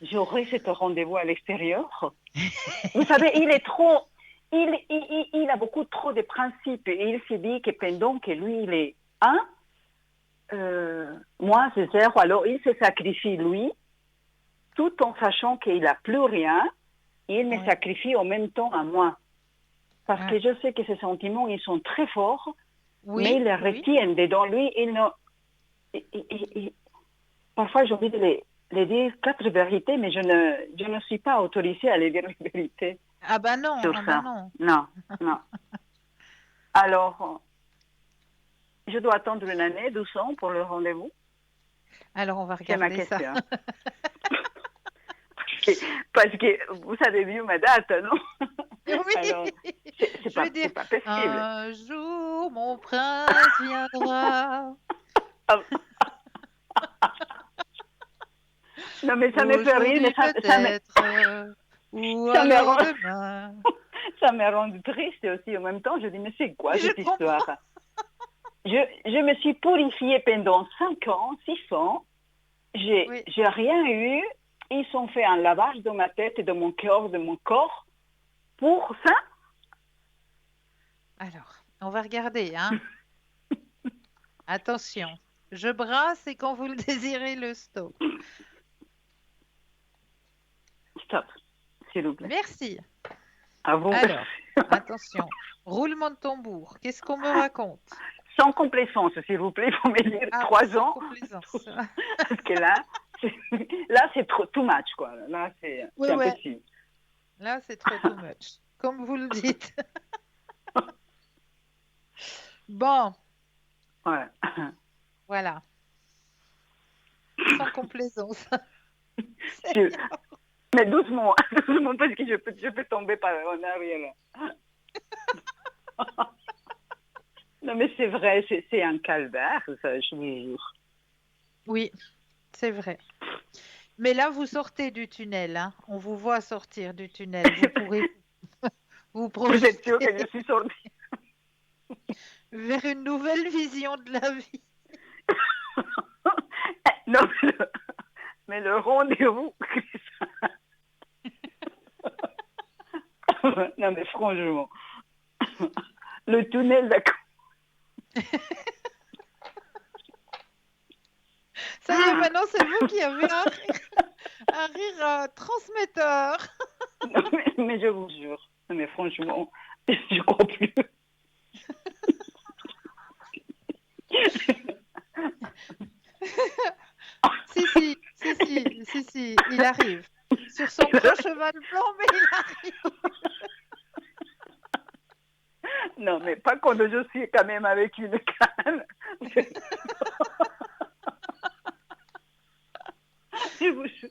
j'aurai ce rendez-vous à l'extérieur? Vous savez, il est trop... Il a beaucoup trop de principes et il se dit que pendant que lui, il est un, moi, c'est zéro. Alors, il se sacrifie, lui, tout en sachant qu'il n'a plus rien. Il me Ouais. sacrifie en même temps à moi. Parce Ouais. que je sais que ces sentiments, ils sont très forts, Oui. mais ils les Oui. retiennent dedans lui. Parfois, j'ai envie de les dire quatre vérités, mais je ne suis pas autorisée à les dire les vérités Ah ben non. sur Ah ben ça. non. Non, non. Alors, je dois attendre une année, 12 ans pour le rendez-vous. Alors, on va C'est ma regarder ça. question. Parce que vous savez mieux ma date, non? Alors, Oui. Je veux dire, c'est pas possible. un jour, mon prince viendra. Non, mais ça me fait rire, mais Aujourd'hui peut-être, ou ça me alors rend, demain. ça me rend triste aussi en même temps. Je dis, mais c'est quoi Je cette comprends. histoire? Je me suis purifiée pendant 5 ans, 6 ans. Oui. J'ai rien eu. Ils ont fait un lavage de ma tête et de mon cœur, de mon corps. Pour ça, Alors, on va regarder, hein. Attention, je brasse et quand vous le désirez, le stop. stop, s'il vous plaît. Merci. À vous. Alors, attention, roulement de tambour. Qu'est-ce qu'on me raconte? Sans complaisance, s'il vous plaît, il faut me dire Ah, 3 sans ans. complaisance. Parce que là, c'est trop too much, quoi. Là, c'est Oui, ouais. impossible. Là, c'est trop too much. Comme vous le dites. Bon, Ouais. voilà. Sans complaisance. Je- Mais doucement, doucement, parce que je peux tomber en arrière. Non, mais c'est vrai, c'est un calvaire, ça, je vous jure. Oui, c'est vrai. Mais là, vous sortez du tunnel, hein. On vous voit sortir du tunnel. Vous pourrez vous Vous êtes sûr que projeter je suis sortie? vers une nouvelle vision de la vie. Non, mais le rendez-vous, non, mais franchement, le tunnel, d'accord. Ça y est, maintenant, c'est vous qui avez un rire transmetteur. Non, mais je vous jure, non, mais franchement, je crois plus. Il arrive. Sur son grand cheval blanc, mais il arrive. Non, mais pas quand je suis quand même avec une canne. Je vous jure.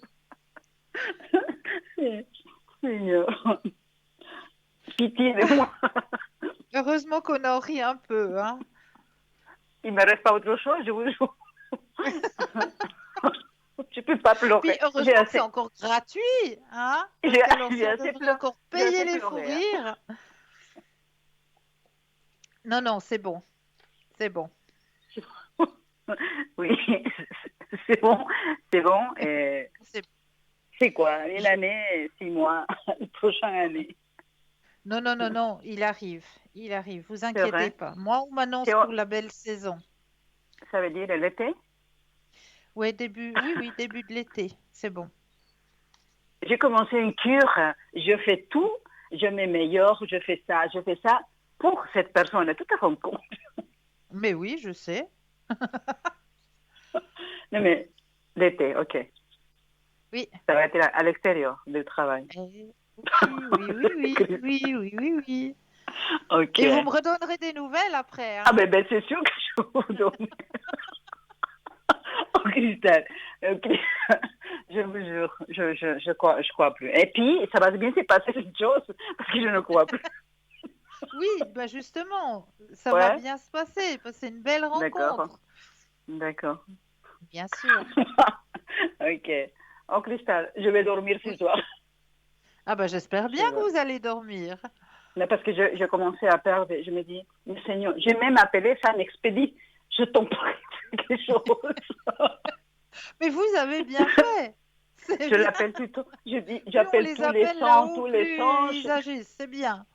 Seigneur. Pitié de moi. Heureusement qu'on en rit un peu, hein. Il ne me reste pas autre chose, je vous jure. Je ne peux pas pleurer. Puis heureusement que c'est encore gratuit, hein. Parce qu'alors, si on devrait encore payer les fous rires. Non, c'est bon. C'est bon. Oui, c'est bon. C'est bon. Et c'est quoi? Une année, 6 mois, la prochaine année. Non, il arrive. Vous inquiétez pas. Moi, on m'annonce pour la belle saison. Ça veut dire l'été? Oui, début de l'été. C'est bon. J'ai commencé une cure. Je fais tout. Je m'améliore. Je fais ça pour cette personne. Tout à rendre compte. Mais oui, je sais. Non, mais l'été, ok. Oui. Ça va être à l'extérieur du travail. Oui. Ok. Ok. Et vous me redonnerez des nouvelles après. Hein. Ah ben c'est sûr que je vous donne. Oh Christelle, je vous jure, je crois plus. Et puis ça va bien se passer cette chose parce que je ne crois plus. Oui, bah justement, ça va bien se passer parce que c'est une belle rencontre. D'accord. Bien sûr. Ok. Oh Christelle, je vais dormir ce soir. Ah bah j'espère bien que vous allez dormir. Mais parce que j'ai commencé à perdre, je me dis, mais Seigneur, j'ai même appelé ça un expédie. Je t'en prie, quelque chose. Mais vous avez bien fait. Je l'appelle plutôt, j'appelle tous les sens, Ils agissent, c'est bien.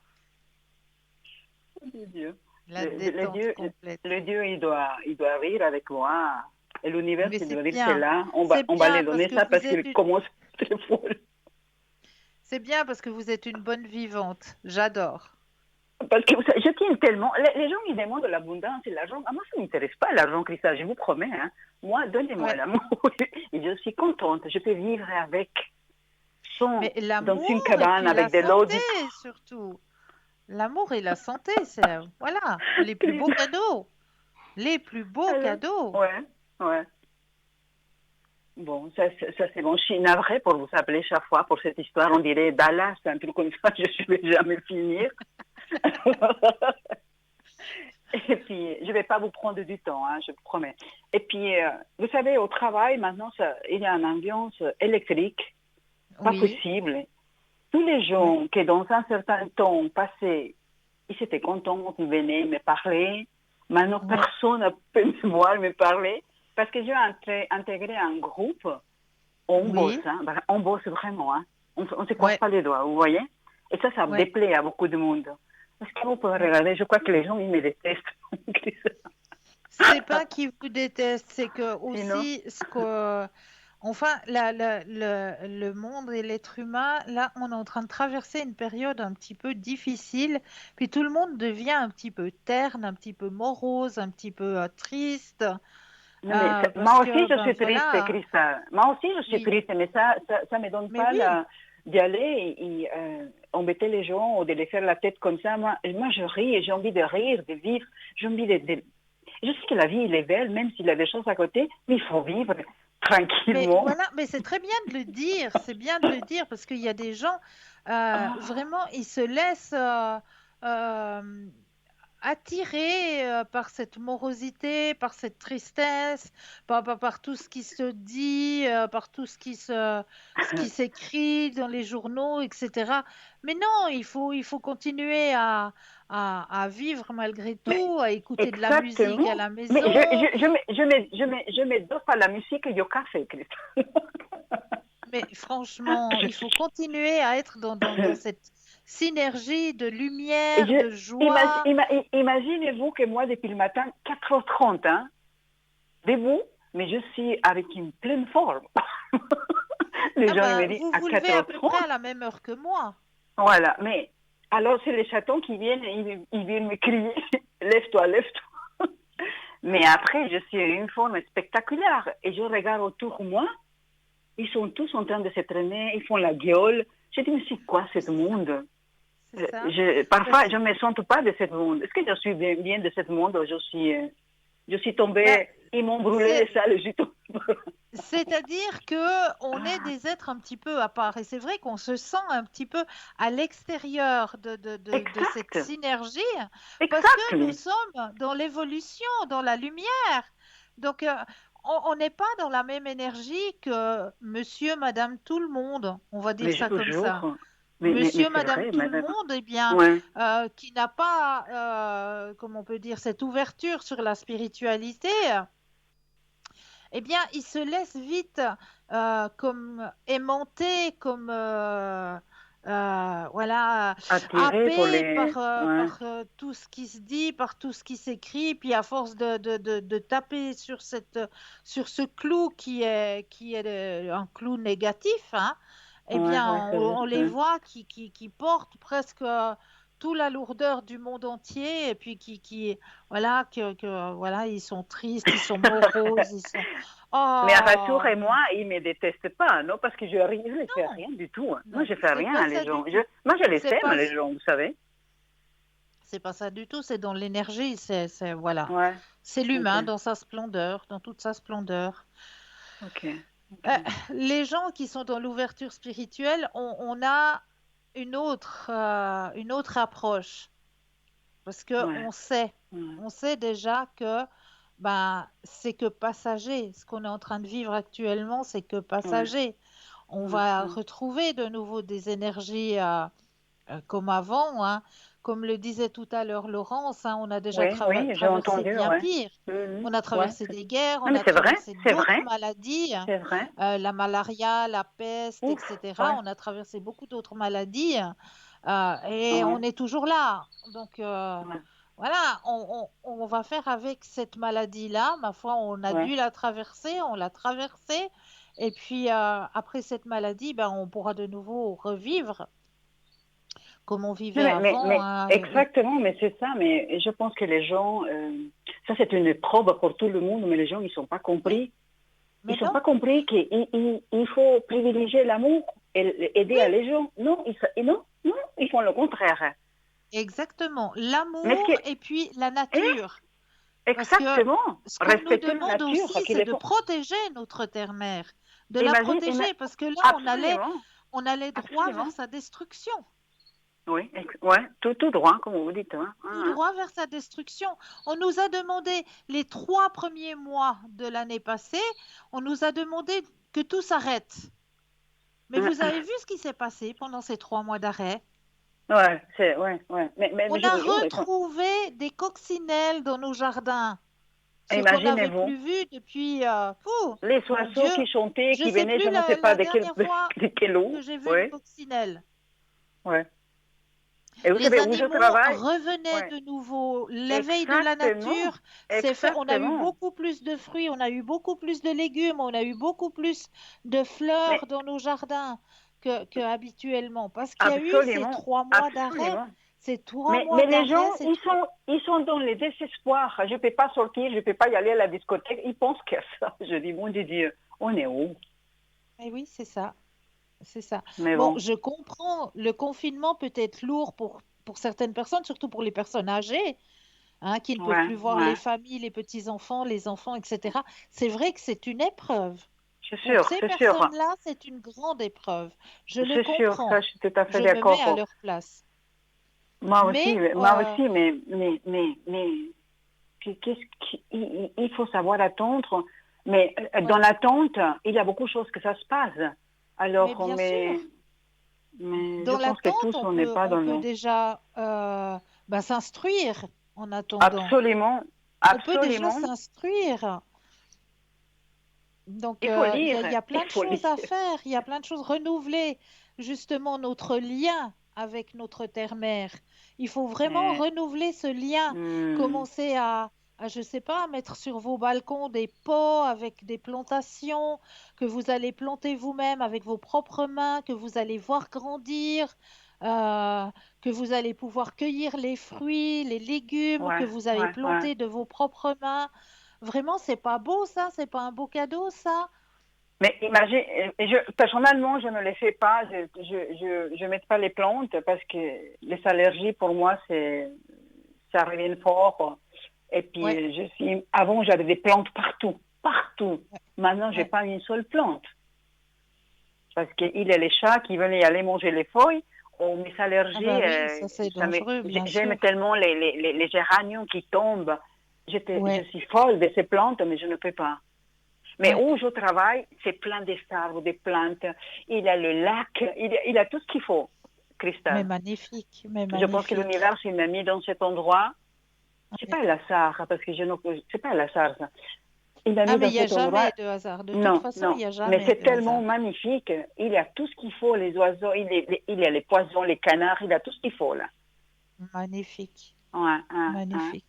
Le Dieu. La détente complète. Le Dieu, il doit rire avec moi. Et l'univers, il doit dire, c'est là, on va lui donner ça parce qu'il commence très fort. C'est bien parce que vous êtes une bonne vivante. J'adore. Parce que je tiens tellement. Les gens, ils demandent de l'abondance et l'argent. Moi, ça ne m'intéresse pas, l'argent, Christelle, je vous promets. Hein. Moi, donnez-moi l'amour. Et je suis contente. Je peux vivre avec. Dans une cabane avec de l'eau. Surtout. L'amour et la santé, c'est voilà, les plus beaux cadeaux. Les plus beaux cadeaux. Ouais. Bon, ça c'est bon. Je suis navrée pour vous appeler chaque fois pour cette histoire. On dirait Dallas, un truc comme ça. Je ne vais jamais finir. Et puis, je ne vais pas vous prendre du temps, hein, je vous promets. Et puis, vous savez, au travail, maintenant, il y a une ambiance électrique. Pas possible. Tous les gens qui, dans un certain temps passé, ils étaient contents, ils venaient me parler. Maintenant, personne ne peut me voir me parler. Parce que j'ai intégré un groupe, on bosse, hein, on bosse vraiment, hein. On ne se croise pas les doigts, vous voyez? Et ça me déplaît à beaucoup de monde. Est-ce que vous pouvez regarder? Je crois que les gens, ils me détestent. C'est pas qu'ils vous détestent, c'est que aussi, enfin, le monde et l'être humain, là, on est en train de traverser une période un petit peu difficile, puis tout le monde devient un petit peu terne, un petit peu morose, un petit peu triste. Moi aussi, je suis triste, Christelle. Moi aussi, je suis triste, mais ça me donne pas d'y aller et embêter les gens ou de les faire la tête comme ça. Moi je ris et j'ai envie de rire, de vivre. J'ai envie de... Je sais que la vie, elle est belle, même s'il y a des choses à côté, mais il faut vivre tranquillement. Mais c'est très bien de le dire. C'est bien de le dire parce qu'il y a des gens, vraiment, ils se laissent... attiré par cette morosité, par cette tristesse, par tout ce qui se dit, par tout ce qui s'écrit dans les journaux, etc. Mais non, il faut continuer à vivre malgré tout, à écouter de la musique à la maison. Mais je mets 2 fois la musique et du café, Christelle. Mais franchement, il faut continuer à être dans cette synergie de lumière, de joie. Imaginez-vous que moi, depuis le matin, 4h30, hein, debout, mais je suis avec une pleine forme. Les gens me disent vous à vous 4h30. levez à peu près à la même heure que moi. Voilà, mais alors c'est les chatons qui viennent et ils viennent me crier « Lève-toi, lève-toi ». Mais après, je suis à une forme spectaculaire et je regarde autour de moi ils sont tous en train de se traîner, ils font la gueule. Je dis, mais c'est quoi ce monde? C'est ça. Parfois, je ne me sens pas de ce monde. Est-ce que je suis bien de ce monde ou je suis tombée, ils m'ont brûlé ça, je suis tombée. C'est-à-dire qu'on est des êtres un petit peu à part. Et c'est vrai qu'on se sent un petit peu à l'extérieur de cette synergie parce que nous sommes dans l'évolution, dans la lumière. Donc, on n'est pas dans la même énergie que monsieur, madame, tout le monde. On va dire ça comme ça. Monsieur, madame, tout le monde, eh bien, qui n'a pas, comment on peut dire, cette ouverture sur la spiritualité, eh bien, il se laisse vite comme aimanter, comme voilà, happé par tout ce qui se dit, par tout ce qui s'écrit, puis à force de taper sur ce clou qui est un clou négatif, hein, eh bien, on les voit qui portent presque toute la lourdeur du monde entier, et puis voilà, voilà, ils sont tristes, ils sont moroses, ils sont... Oh. Mais rassurez-moi, ils ne me détestent pas, non? Parce que je ne fais rien du tout. Moi, je ne fais rien à les gens. Moi, je les aime, les gens, vous savez. C'est pas ça du tout, c'est dans l'énergie, voilà. Ouais. C'est l'humain dans sa splendeur, dans toute sa splendeur. Les gens qui sont dans l'ouverture spirituelle, on a une autre approche, parce que on sait déjà que c'est que passager. Ce qu'on est en train de vivre actuellement, c'est que passager. On va retrouver de nouveau des énergies comme avant, hein. Comme le disait tout à l'heure Laurence, hein, on a déjà traversé bien pire. On a traversé des guerres, on a traversé d'autres maladies, la malaria, la peste, etc. On a traversé beaucoup d'autres maladies et on est toujours là. Donc voilà, on va faire avec cette maladie-là. Ma foi, on a dû la traverser, on l'a traversée. Et puis après cette maladie, on pourra de nouveau revivre comme on vivait avant. Exactement, mais c'est ça. Mais je pense que les gens, ça c'est une preuve pour tout le monde, mais les gens, ils ne sont pas compris. Ils ne sont pas compris qu'il faut privilégier l'amour et aider les gens. Non, ils font le contraire. Exactement, l'amour et puis la nature. Exactement. Parce que ce qu'on nous demande aussi, c'est de protéger notre terre-mère, de la protéger, parce que là, on allait droit vers sa destruction. Oui, tout droit, comme vous dites. Hein. Tout droit vers sa destruction. On nous a demandé, les 3 premiers mois de l'année passée, on nous a demandé que tout s'arrête. Mais vous avez vu ce qui s'est passé pendant ces 3 mois d'arrêt? Mais on a retrouvé des coccinelles dans nos jardins. Ce qu'on n'avait plus vu depuis... les oiseaux qui chantaient, qui venaient, je ne sais pas de quel eau. Que j'ai vu une coccinelle. Et vous les savez animaux où je travaille? revenaient de nouveau. L'éveil de la nature s'est fait. On a eu beaucoup plus de fruits, on a eu beaucoup plus de légumes, on a eu beaucoup plus de fleurs dans nos jardins que habituellement. Parce qu'il y a eu ces 3 mois d'arrêt. Ces 3 mois mais les gens, ils sont dans le désespoir. Je ne peux pas sortir, je ne peux pas y aller à la discothèque. Ils pensent que ça. Je dis, mon Dieu, on est où? Eh oui, c'est ça. C'est ça. Mais bon, je comprends, le confinement peut être lourd pour certaines personnes, surtout pour les personnes âgées, hein, qui ne peuvent plus voir les familles, les petits-enfants, les enfants, etc. C'est vrai que c'est une épreuve. Pour ces personnes-là, c'est une grande épreuve. Je le comprends. C'est sûr, ça, je suis tout à fait d'accord. Je me mets à leur place. Moi aussi, mais il faut savoir attendre. Mais dans l'attente, il y a beaucoup de choses que ça se passe. Alors, mais dans l'attente, on peut déjà s'instruire en attendant. Absolument. On peut déjà s'instruire. Donc, il y a plein de choses à faire. Il y a plein de choses. Renouveler justement notre lien avec notre terre-mère. Il faut vraiment renouveler ce lien. Commencer à je sais pas, mettre sur vos balcons des pots avec des plantations que vous allez planter vous-même avec vos propres mains, que vous allez voir grandir, que vous allez pouvoir cueillir les fruits, les légumes que vous avez plantés de vos propres mains. Vraiment, c'est pas beau ça? C'est pas un beau cadeau ça? Mais imagine, personnellement, je ne les fais pas, je mets pas les plantes parce que les allergies, pour moi, ça revient fort. Et puis, Ouais, avant, j'avais des plantes partout, partout. ouais, Maintenant, j'ai ouais. pas une seule plante. Parce qu'il y a les chats qui venaient aller manger les feuilles. Oh, mes Ah allergies, bah oui, ça c'est dangereux, bien j'aime sûr. tellement les géraniums qui tombent. Je Ouais, suis folle de ces plantes, mais je ne peux pas. Mais ouais. où je travaille, c'est plein d'arbres, des plantes. Il y a le lac, il y a tout ce qu'il faut, Mais Cristal. magnifique, mais Je pense que magnifique. l'univers, il m'a mis dans cet endroit. C'est Ouais. pas le hasard, parce que c'est pas le hasard, ça. Il m'a Ah, mis mais dans il n'y a cet endroit. jamais de hasard. De toute Non, façon, il non. n'y a Mais jamais c'est de tellement hasard. magnifique. Il y a tout ce qu'il faut, les oiseaux, il y a les poissons, les canards, il y a tout ce qu'il faut, là. Magnifique, Ouais, ouais, ouais. magnifique.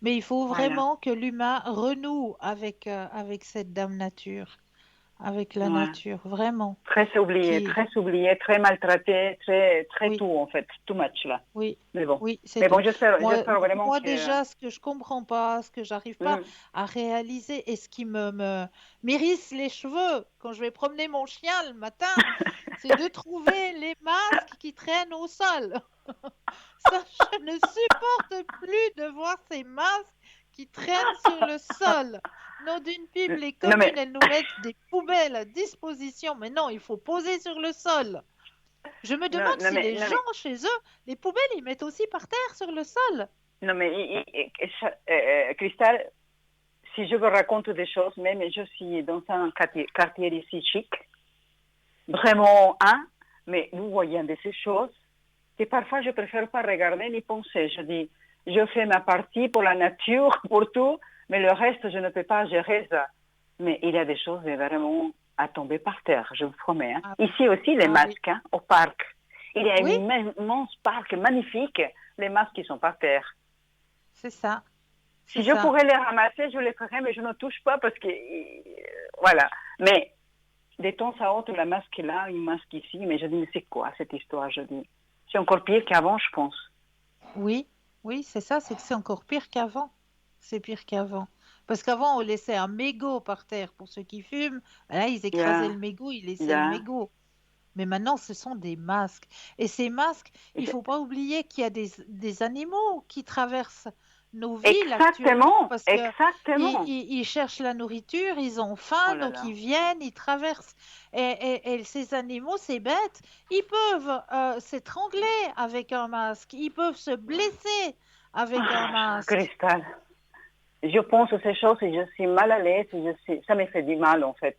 Mais il faut Voilà. vraiment que l'humain renoue avec cette dame nature, avec la Ouais. nature, vraiment. Qui, Très oublié, très maltraité, très oui, tout, en fait. Too much, là. oui, Mais bon. oui, c'est Mais bon, tout. j'espère vraiment Moi que. déjà, ce que je comprends pas, ce que j'arrive pas Hmm. à réaliser et ce qui m'érisse les cheveux quand je vais promener mon chien le matin, c'est de trouver les masques qui traînent au sol. Ça, je ne supporte plus de voir ces masques qui traînent sur le sol. Non, d'une pipe, les Non, mais. communes, elles nous mettent des poubelles à disposition, mais non, il faut poser sur le sol. Je me Non, demande si les non, gens chez eux, les poubelles, ils mettent aussi par terre sur le sol. non, mais, Cristal, si je vous raconte des choses, même je suis dans un quartier ici chic, vraiment, hein, mais nous voyons de ces choses que parfois je préfère pas regarder ni penser. Je dis, je fais ma partie pour la nature, pour tout, mais le reste, je ne peux pas gérer ça. Mais il y a des choses vraiment à tomber par terre, je vous promets. Hein. Ah, Ici aussi, les ah oui. masques, hein, au parc. Il y a un Oui, immense parc magnifique, les masques qui sont par terre. c'est ça. C'est Si je ça. pourrais les ramasser, je les ferais, mais je ne touche pas parce que, voilà. Mais de temps à autre, la masque est là, une masque ici, mais je dis, mais c'est quoi cette histoire, je dis. C'est encore pire qu'avant, je pense. Oui, oui, c'est ça. C'est que c'est encore pire qu'avant. C'est pire qu'avant. Parce qu'avant, on laissait un mégot par terre pour ceux qui fument. Là, ils écrasaient le Yeah, mégot, ils laissaient le yeah. mégot. Mais maintenant, ce sont des masques. Et ces masques, il faut pas oublier qu'il y a des animaux qui traversent nos villes actuellement Exactement, parce que exactement. ils cherchent la nourriture, ils ont Oh faim, là donc là. ils viennent, ils traversent. Et ces animaux, ces bêtes, ils peuvent s'étrangler avec un masque, ils peuvent se blesser avec un Ah, masque. Cristal, je pense à ces choses et je suis mal à l'aise, ça me fait du mal en fait.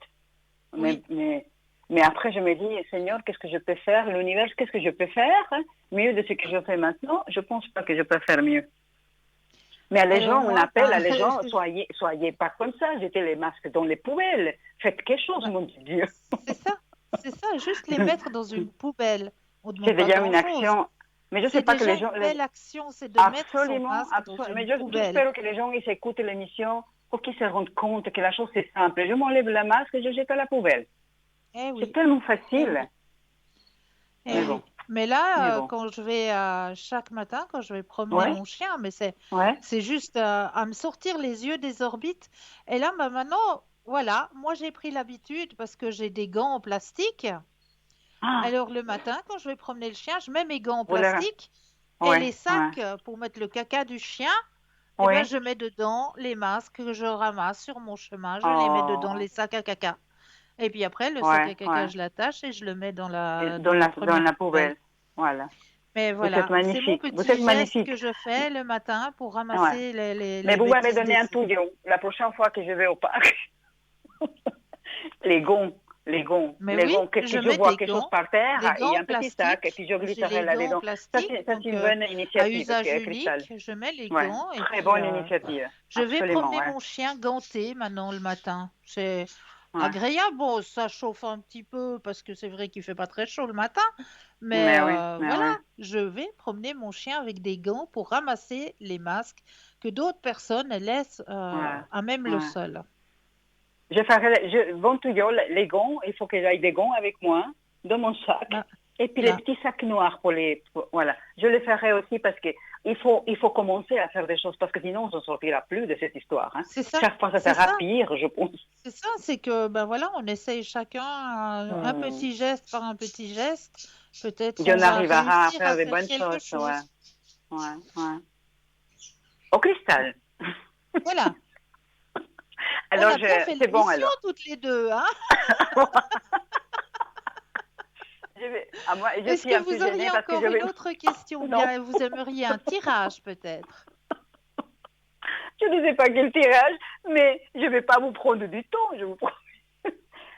Mais, Oui, mais, mais après, je me dis, Seigneur, qu'est-ce que je peux faire? L'univers, qu'est-ce que je peux faire? Mieux de ce que je fais maintenant? Je pense pas que je peux faire mieux. Mais à les alors gens, on moi, appelle à les gens, soyez pas comme ça, jetez les masques dans les poubelles. Faites quelque chose, bah, mon Dieu. c'est ça, juste les mettre dans une poubelle. On ne C'est demande pas déjà une grand-chose. action. Mais je sais C'est pas que déjà les une gens, belle action, c'est de mettre son absolument, masque dans absolument. une Mais poubelle. j'espère que les gens, ils écoutent l'émission pour qu'ils se rendent compte que la chose c'est simple. Je m'enlève la masque et je jette à la poubelle. Eh C'est oui, tellement eh facile. oui, eh Mais bon, oui. Mais mais là, bon. quand je vais chaque matin, quand je vais promener Ouais, mon chien, mais ouais. c'est juste à me sortir les yeux des orbites. Et là, bah, maintenant, voilà, moi j'ai pris l'habitude parce que j'ai des gants en plastique. Ah, Alors le matin, quand je vais promener le chien, je mets mes gants en voilà. plastique et Ouais, les ouais, sacs pour mettre le caca du chien. Eh ben, ouais. je mets dedans les masques que je ramasse sur mon chemin. Je les mets dedans Oh, les sacs à caca. Et puis après, le sac ouais, à caca, ouais. je l'attache et je le mets Et dans la dans première la poubelle. poubelle. Voilà. Mais Vous êtes voilà, c'est mon magnifique. Vous êtes petit geste magnifique. que je fais le matin pour Ouais. ramasser Mais les vous m'avez bêtises donné un des autres. touillon. La prochaine fois que je vais au parc, les gonds, Mais les oui, gonds, que je si je mets vois quelque chose par terre, des il y gants a en un petit sac et plastique. puis je J'ai glisserai les là gants en dedans. plastique, Ça, c'est donc une bonne à initiative, usage Cristal. unique. Je mets les Ouais, gants et très puis bonne initiative. je vais Absolument, promener ouais. mon chien ganté maintenant le matin. C'est Ouais. agréable. Bon, ça chauffe un petit peu parce que c'est vrai qu'il fait pas très chaud le matin. Mais Mais oui, mais voilà, oui. je vais promener mon chien avec des gants pour ramasser les masques que d'autres personnes laissent Ouais, à même le ouais. sol. Bon tuyau, les gants, il faut que j'aille des gants avec moi dans mon sac. Bah, Et puis les là, petits sacs noirs voilà. Je le ferai aussi parce que il faut commencer à faire des choses parce que sinon on ne s'en sortira plus de cette histoire. Hein. C'est ça, Chaque fois, ça c'est sera ça. pire, je pense. C'est ça, c'est que ben voilà, on essaye chacun un Hmm. petit geste par un petit geste. Peut-être Dieu on va arrivera à réussir faire à de faire bonnes quelque choses. Ouais. chose. Ouais. Au cristal. Voilà. On Alors, a bien fait c'est bon l'émission alors. toutes les deux, hein? Moi, je Est-ce suis que un peu vous gênée auriez parce que encore une autre question ou Non. bien vous aimeriez un tirage peut-être? Je ne sais pas quel tirage, mais je ne vais pas vous prendre du temps, je vous promets.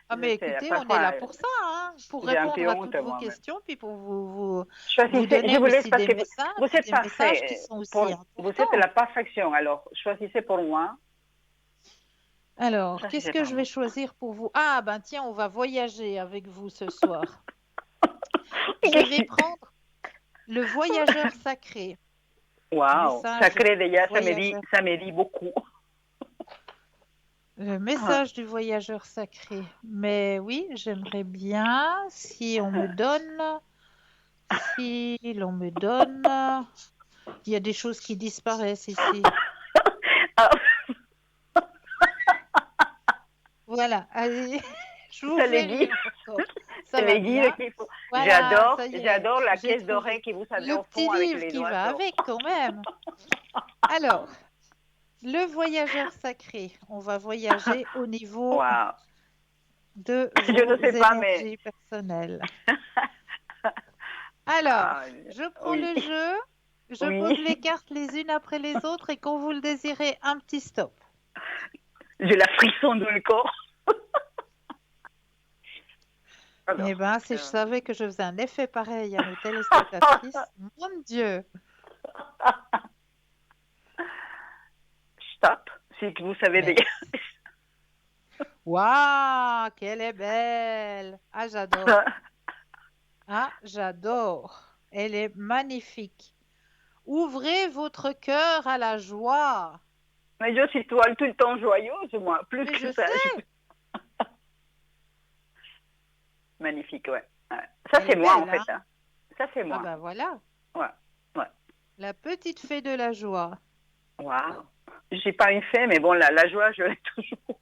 Ah mais Je sais, écoutez, on est parfois, là pour ça, hein, pour j'ai un peu répondre à honte toutes vos moi-même. questions, puis pour vous Choisissez, je donner vous laisse aussi parce des que messages, vous êtes des messages qui parfait. sont aussi Vous êtes importants. la perfection, alors choisissez pour moi. Alors, Ça, qu'est-ce c'est que pas je vais moi. choisir pour vous? Ah ben tiens, on va voyager avec vous ce soir. Je vais prendre le voyageur sacré. Waouh, Message sacré déjà, du voyageur. ça me dit beaucoup. Le message du voyageur sacré. Mais oui, j'aimerais bien si l'on me donne, il y a des choses qui disparaissent ici. Ah, Voilà, allez, je vous ça fais les guide, rire encore. Ça c'est va les bien. guides qu'il faut. Voilà, ça y est, J'adore la j'ai caisse trouvé. dorée qui vous savez Le au petit fond avec livre les qui va oiseaux. avec quand même. Alors, le voyageur sacré. On va voyager au niveau Waouh. de Je vos ne sais pas, mais. énergies personnelles. Alors, Ah, je prends oui, le jeu, je pose oui. les cartes les unes après les autres et quand vous le désirez, un petit stop. J'ai la frisson dans le corps. Alors, Eh bien, si je savais que je faisais un effet pareil à nos téléspectatrices, mon Dieu! stop, si vous savez Mais... déjà. Waouh, qu'elle est belle! Ah, j'adore! Ah, j'adore! Elle est magnifique! Ouvrez votre cœur à la joie! Mais je suis tout le temps joyeuse, moi. Plus Mais que je ça. sais! Magnifique, ouais. Ça, Elle c'est est moi, belle, en fait. hein? Hein. Ça, c'est Ah moi. ben voilà! Ouais. La petite fée de la joie. Waouh. Je ne suis pas une fée, mais bon, la joie, je l'ai toujours.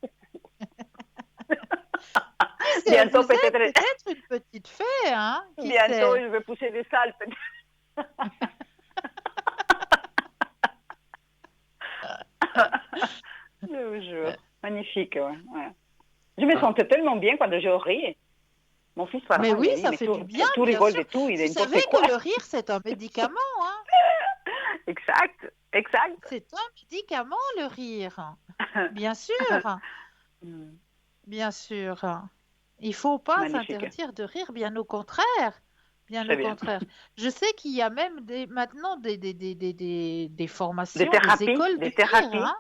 Bientôt, vous êtes peut-être une petite fée, hein? Qui Bientôt, sait? je vais pousser des salles, peut-être. Je vous jure. Magnifique, ouais. Je me sentais tellement bien quand je ris. Mon fils parfois Mais oui, me dit, ça mais fait tout, du bien, tout bien rigole sûr. de tout, il est Vous savez n'importe quoi. que le rire, c'est un médicament, hein? Exact. C'est un médicament, le rire. Bien sûr, bien sûr. Il faut pas Magnifique. s'interdire de rire, bien au contraire. Bien Très au bien. contraire. Je sais qu'il y a même maintenant des formations, Des thérapies, écoles du rire, hein?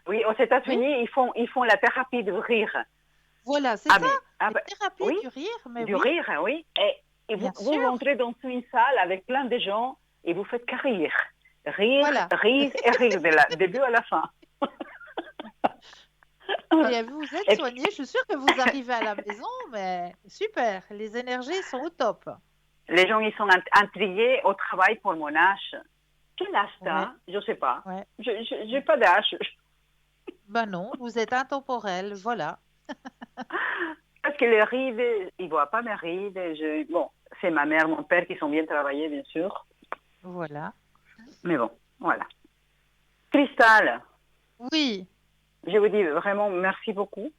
Oui, aux États-Unis, ils font la thérapie de rire. Voilà, c'est ça. Mais, Thérapie oui, du rire, mais du oui. rire, oui. Et Bien vous sûr. entrez dans une salle avec plein de gens et vous faites que rire. Rire, Voilà. rire et rire de début à la fin. Et vous êtes soigné, je suis sûre que vous arrivez à la maison, mais super, les énergies sont au top. Les gens, ils sont intrigués au travail pour mon âge. Quel âge t'as? Je ne sais pas. Ouais. Je n'ai pas d'âge. Ben non, vous êtes intemporel, voilà. Parce que les rides, ils ne voient pas mes rides. Bon, c'est ma mère, mon père qui sont bien travaillés, bien sûr. Voilà. Mais bon, voilà. Cristal. Oui. Je vous dis vraiment merci beaucoup.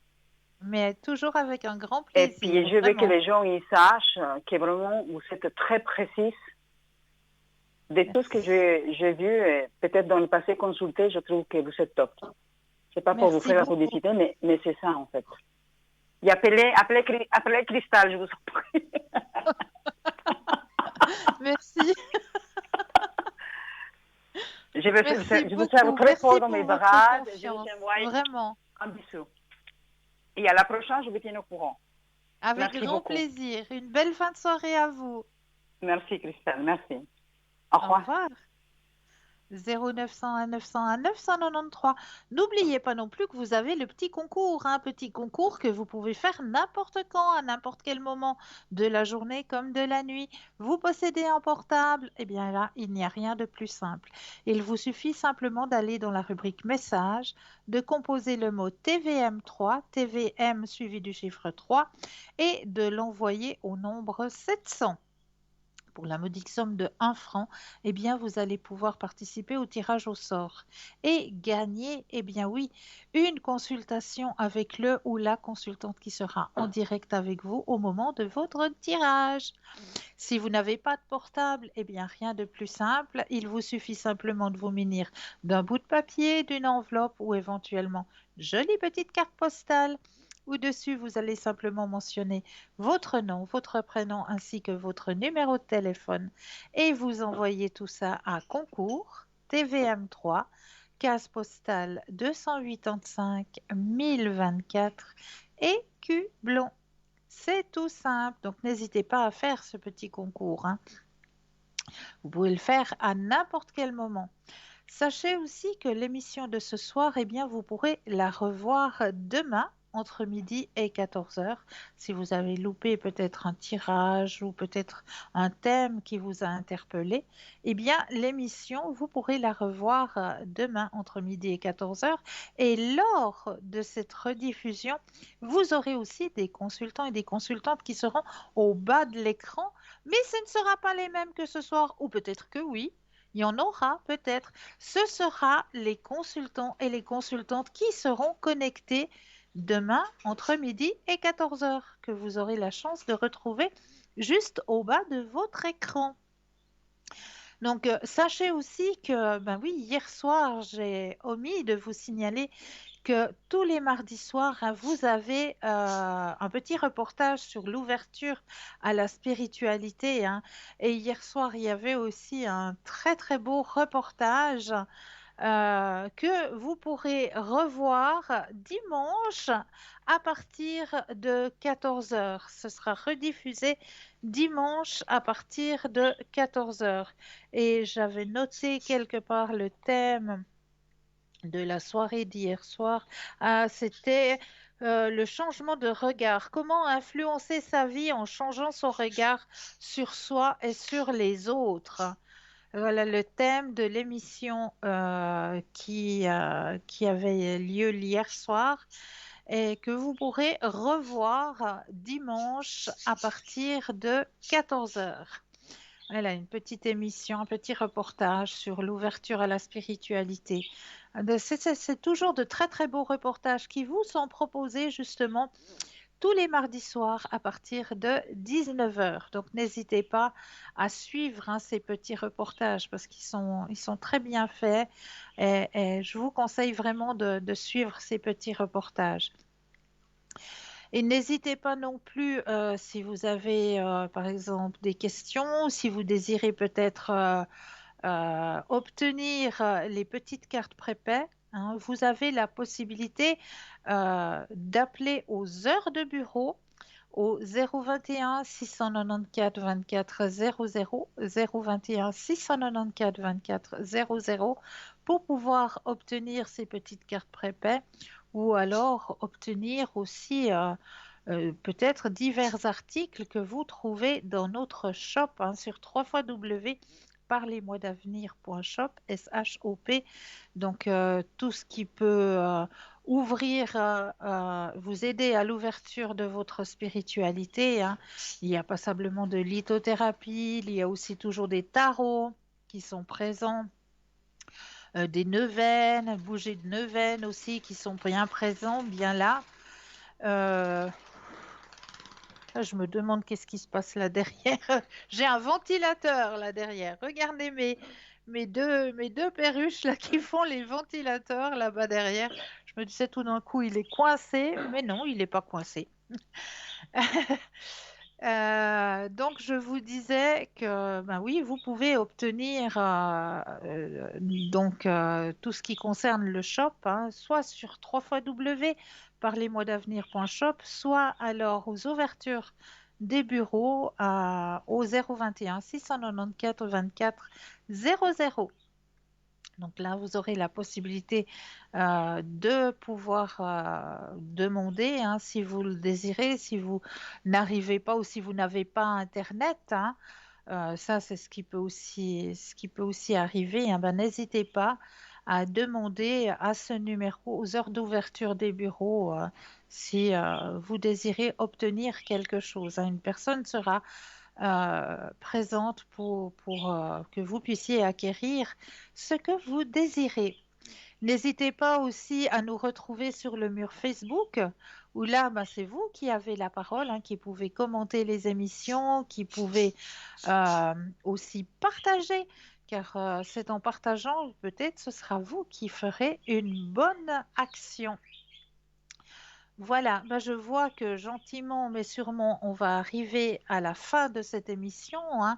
Mais toujours avec un grand plaisir. Et puis, je veux que les gens ils sachent que vraiment, vous êtes très précise de tout ce que j'ai vu. Et peut-être dans le passé consulté, je trouve que vous êtes top. C'est pas pour vous faire la publicité, mais c'est ça, en fait. Et appelez Cristal, je vous en prie. Merci. Je vous serre très fort dans mes bras. Je vous envoie vraiment un bisou. Et à la prochaine, je vous tiens au courant. Avec grand plaisir. Une belle fin de soirée à vous. Merci, Cristal. Merci. Au revoir. Au revoir. 0901 901 993. N'oubliez pas non plus que vous avez le petit concours, un petit concours que vous pouvez faire n'importe quand, à n'importe quel moment de la journée comme de la nuit. Vous possédez un portable, eh bien là, il n'y a rien de plus simple. Il vous suffit simplement d'aller dans la rubrique message, de composer le mot TVM3, TVM suivi du chiffre 3 et de l'envoyer au nombre 700. Pour la modique somme de 1 franc, eh bien, vous allez pouvoir participer au tirage au sort et gagner, eh bien oui, une consultation avec le ou la consultante qui sera en direct avec vous au moment de votre tirage. Si vous n'avez pas de portable, eh bien, rien de plus simple. Il vous suffit simplement de vous munir d'un bout de papier, d'une enveloppe ou éventuellement jolie petite carte postale. Au-dessus, vous allez simplement mentionner votre nom, votre prénom ainsi que votre numéro de téléphone et vous envoyez tout ça à concours TVM3, case postale 285 1024 et Cublon. C'est tout simple, donc n'hésitez pas à faire ce petit concours, hein. Vous pouvez le faire à n'importe quel moment. Sachez aussi que l'émission de ce soir, eh bien, vous pourrez la revoir demain entre midi et 14 heures. Si vous avez loupé peut-être un tirage ou peut-être un thème qui vous a interpellé, eh bien, l'émission, vous pourrez la revoir demain entre midi et 14 heures. Et lors de cette rediffusion, vous aurez aussi des consultants et des consultantes qui seront au bas de l'écran, mais ce ne sera pas les mêmes que ce soir, ou peut-être que oui. Il y en aura peut-être. Ce sera les consultants et les consultantes qui seront connectés demain entre midi et 14 heures, que vous aurez la chance de retrouver juste au bas de votre écran. Donc, sachez aussi que, ben oui, hier soir, j'ai omis de vous signaler que tous les mardis soirs, hein, vous avez un petit reportage sur l'ouverture à la spiritualité, hein. Et hier soir, il y avait aussi un très très beau reportage que vous pourrez revoir dimanche à partir de 14 heures. Ce sera rediffusé dimanche à partir de 14 heures. Et j'avais noté quelque part le thème de la soirée d'hier soir. Ah, c'était le changement de regard. Comment influencer sa vie en changeant son regard sur soi et sur les autres. Voilà le thème de l'émission qui avait lieu hier soir et que vous pourrez revoir dimanche à partir de 14 heures. Voilà, une petite émission, un petit reportage sur l'ouverture à la spiritualité. C'est toujours de très très beaux reportages qui vous sont proposés justement tous les mardis soirs à partir de 19 heures. Donc n'hésitez pas à suivre, hein, ces petits reportages parce ils sont très bien faits et je vous conseille vraiment de suivre ces petits reportages. Et n'hésitez pas non plus, si vous avez par exemple des questions, si vous désirez peut-être obtenir les petites cartes prépaies, hein, vous avez la possibilité d'appeler aux heures de bureau au 021 694 24 00 021 694 24 00 pour pouvoir obtenir ces petites cartes prépaies ou alors obtenir aussi peut-être divers articles que vous trouvez dans notre shop, hein, sur www.parlez-moi-d'avenir.shop, S-H-O-P. Donc tout ce qui peut ouvrir, vous aider à l'ouverture de votre spiritualité, hein. Il n'y a pas simplement de lithothérapie, il y a aussi toujours des tarots qui sont présents. Des neuvaines, bougies de neuvaines aussi qui sont bien présents, bien là. Je me demande qu'est-ce qui se passe là derrière. J'ai un ventilateur là derrière. Regardez mes deux perruches là qui font les ventilateurs là-bas derrière. Je me disais tout d'un coup, il est coincé, mais non, il n'est pas coincé. Donc, je vous disais que, ben oui, vous pouvez obtenir tout ce qui concerne le shop, hein, soit sur www.parlez-moi-d'avenir.shop, soit alors aux ouvertures des bureaux au 021 694 24 00. Donc là, vous aurez la possibilité de pouvoir demander, hein, si vous le désirez, si vous n'arrivez pas ou si vous n'avez pas Internet, hein, ça, c'est ce qui peut aussi arriver, hein. Ben, n'hésitez pas à demander à ce numéro, aux heures d'ouverture des bureaux, si vous désirez obtenir quelque chose, hein. Une personne sera présente pour que vous puissiez acquérir ce que vous désirez. N'hésitez pas aussi à nous retrouver sur le mur Facebook, où là, ben, c'est vous qui avez la parole, hein, qui pouvez commenter les émissions, qui pouvez aussi partager, car c'est en partageant, peut-être ce sera vous qui ferez une bonne action. Voilà, ben, je vois que gentiment mais sûrement on va arriver à la fin de cette émission, hein.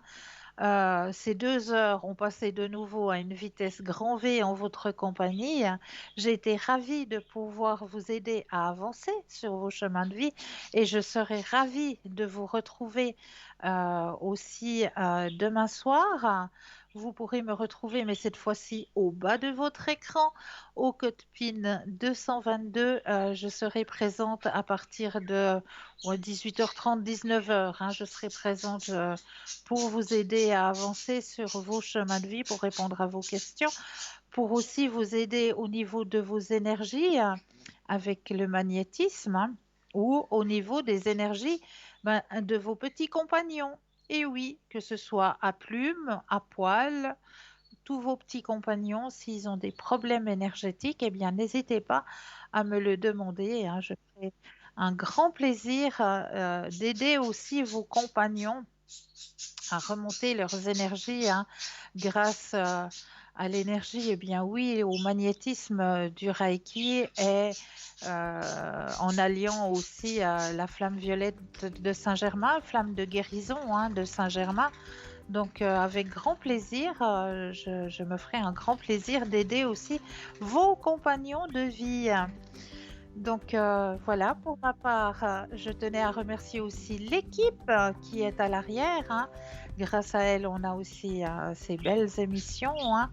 Ces 2 heures ont passé de nouveau à une vitesse grand V en votre compagnie. J'ai été ravie de pouvoir vous aider à avancer sur vos chemins de vie et je serai ravie de vous retrouver aussi demain soir. Vous pourrez me retrouver, mais cette fois-ci au bas de votre écran, au code PIN 222. Je serai présente à partir de 18h30, 19h. Hein. Je serai présente pour vous aider à avancer sur vos chemins de vie, pour répondre à vos questions, pour aussi vous aider au niveau de vos énergies avec le magnétisme, hein, ou au niveau des énergies de vos petits compagnons. Et oui, que ce soit à plumes, à poil, tous vos petits compagnons, s'ils ont des problèmes énergétiques, eh bien, n'hésitez pas à me le demander, hein. Je ferai un grand plaisir d'aider aussi vos compagnons à remonter leurs énergies, hein, grâce à l'énergie, eh bien oui, au magnétisme du Reiki et en alliant aussi la flamme violette de Saint-Germain, flamme de guérison, hein, de Saint-Germain. Donc avec grand plaisir, je me ferai un grand plaisir d'aider aussi vos compagnons de vie. Donc voilà, pour ma part, je tenais à remercier aussi l'équipe qui est à l'arrière, hein. Grâce à elle, on a aussi ces belles émissions, hein.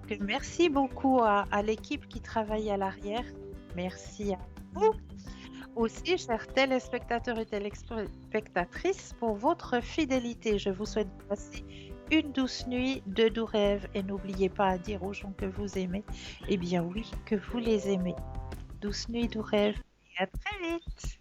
Donc, merci beaucoup à l'équipe qui travaille à l'arrière. Merci à vous aussi, chers téléspectateurs et téléspectatrices, pour votre fidélité. Je vous souhaite de passer une douce nuit, de doux rêves et n'oubliez pas à dire aux gens que vous aimez, eh bien oui, que vous les aimez. Douce nuit, doux rêves et à très vite.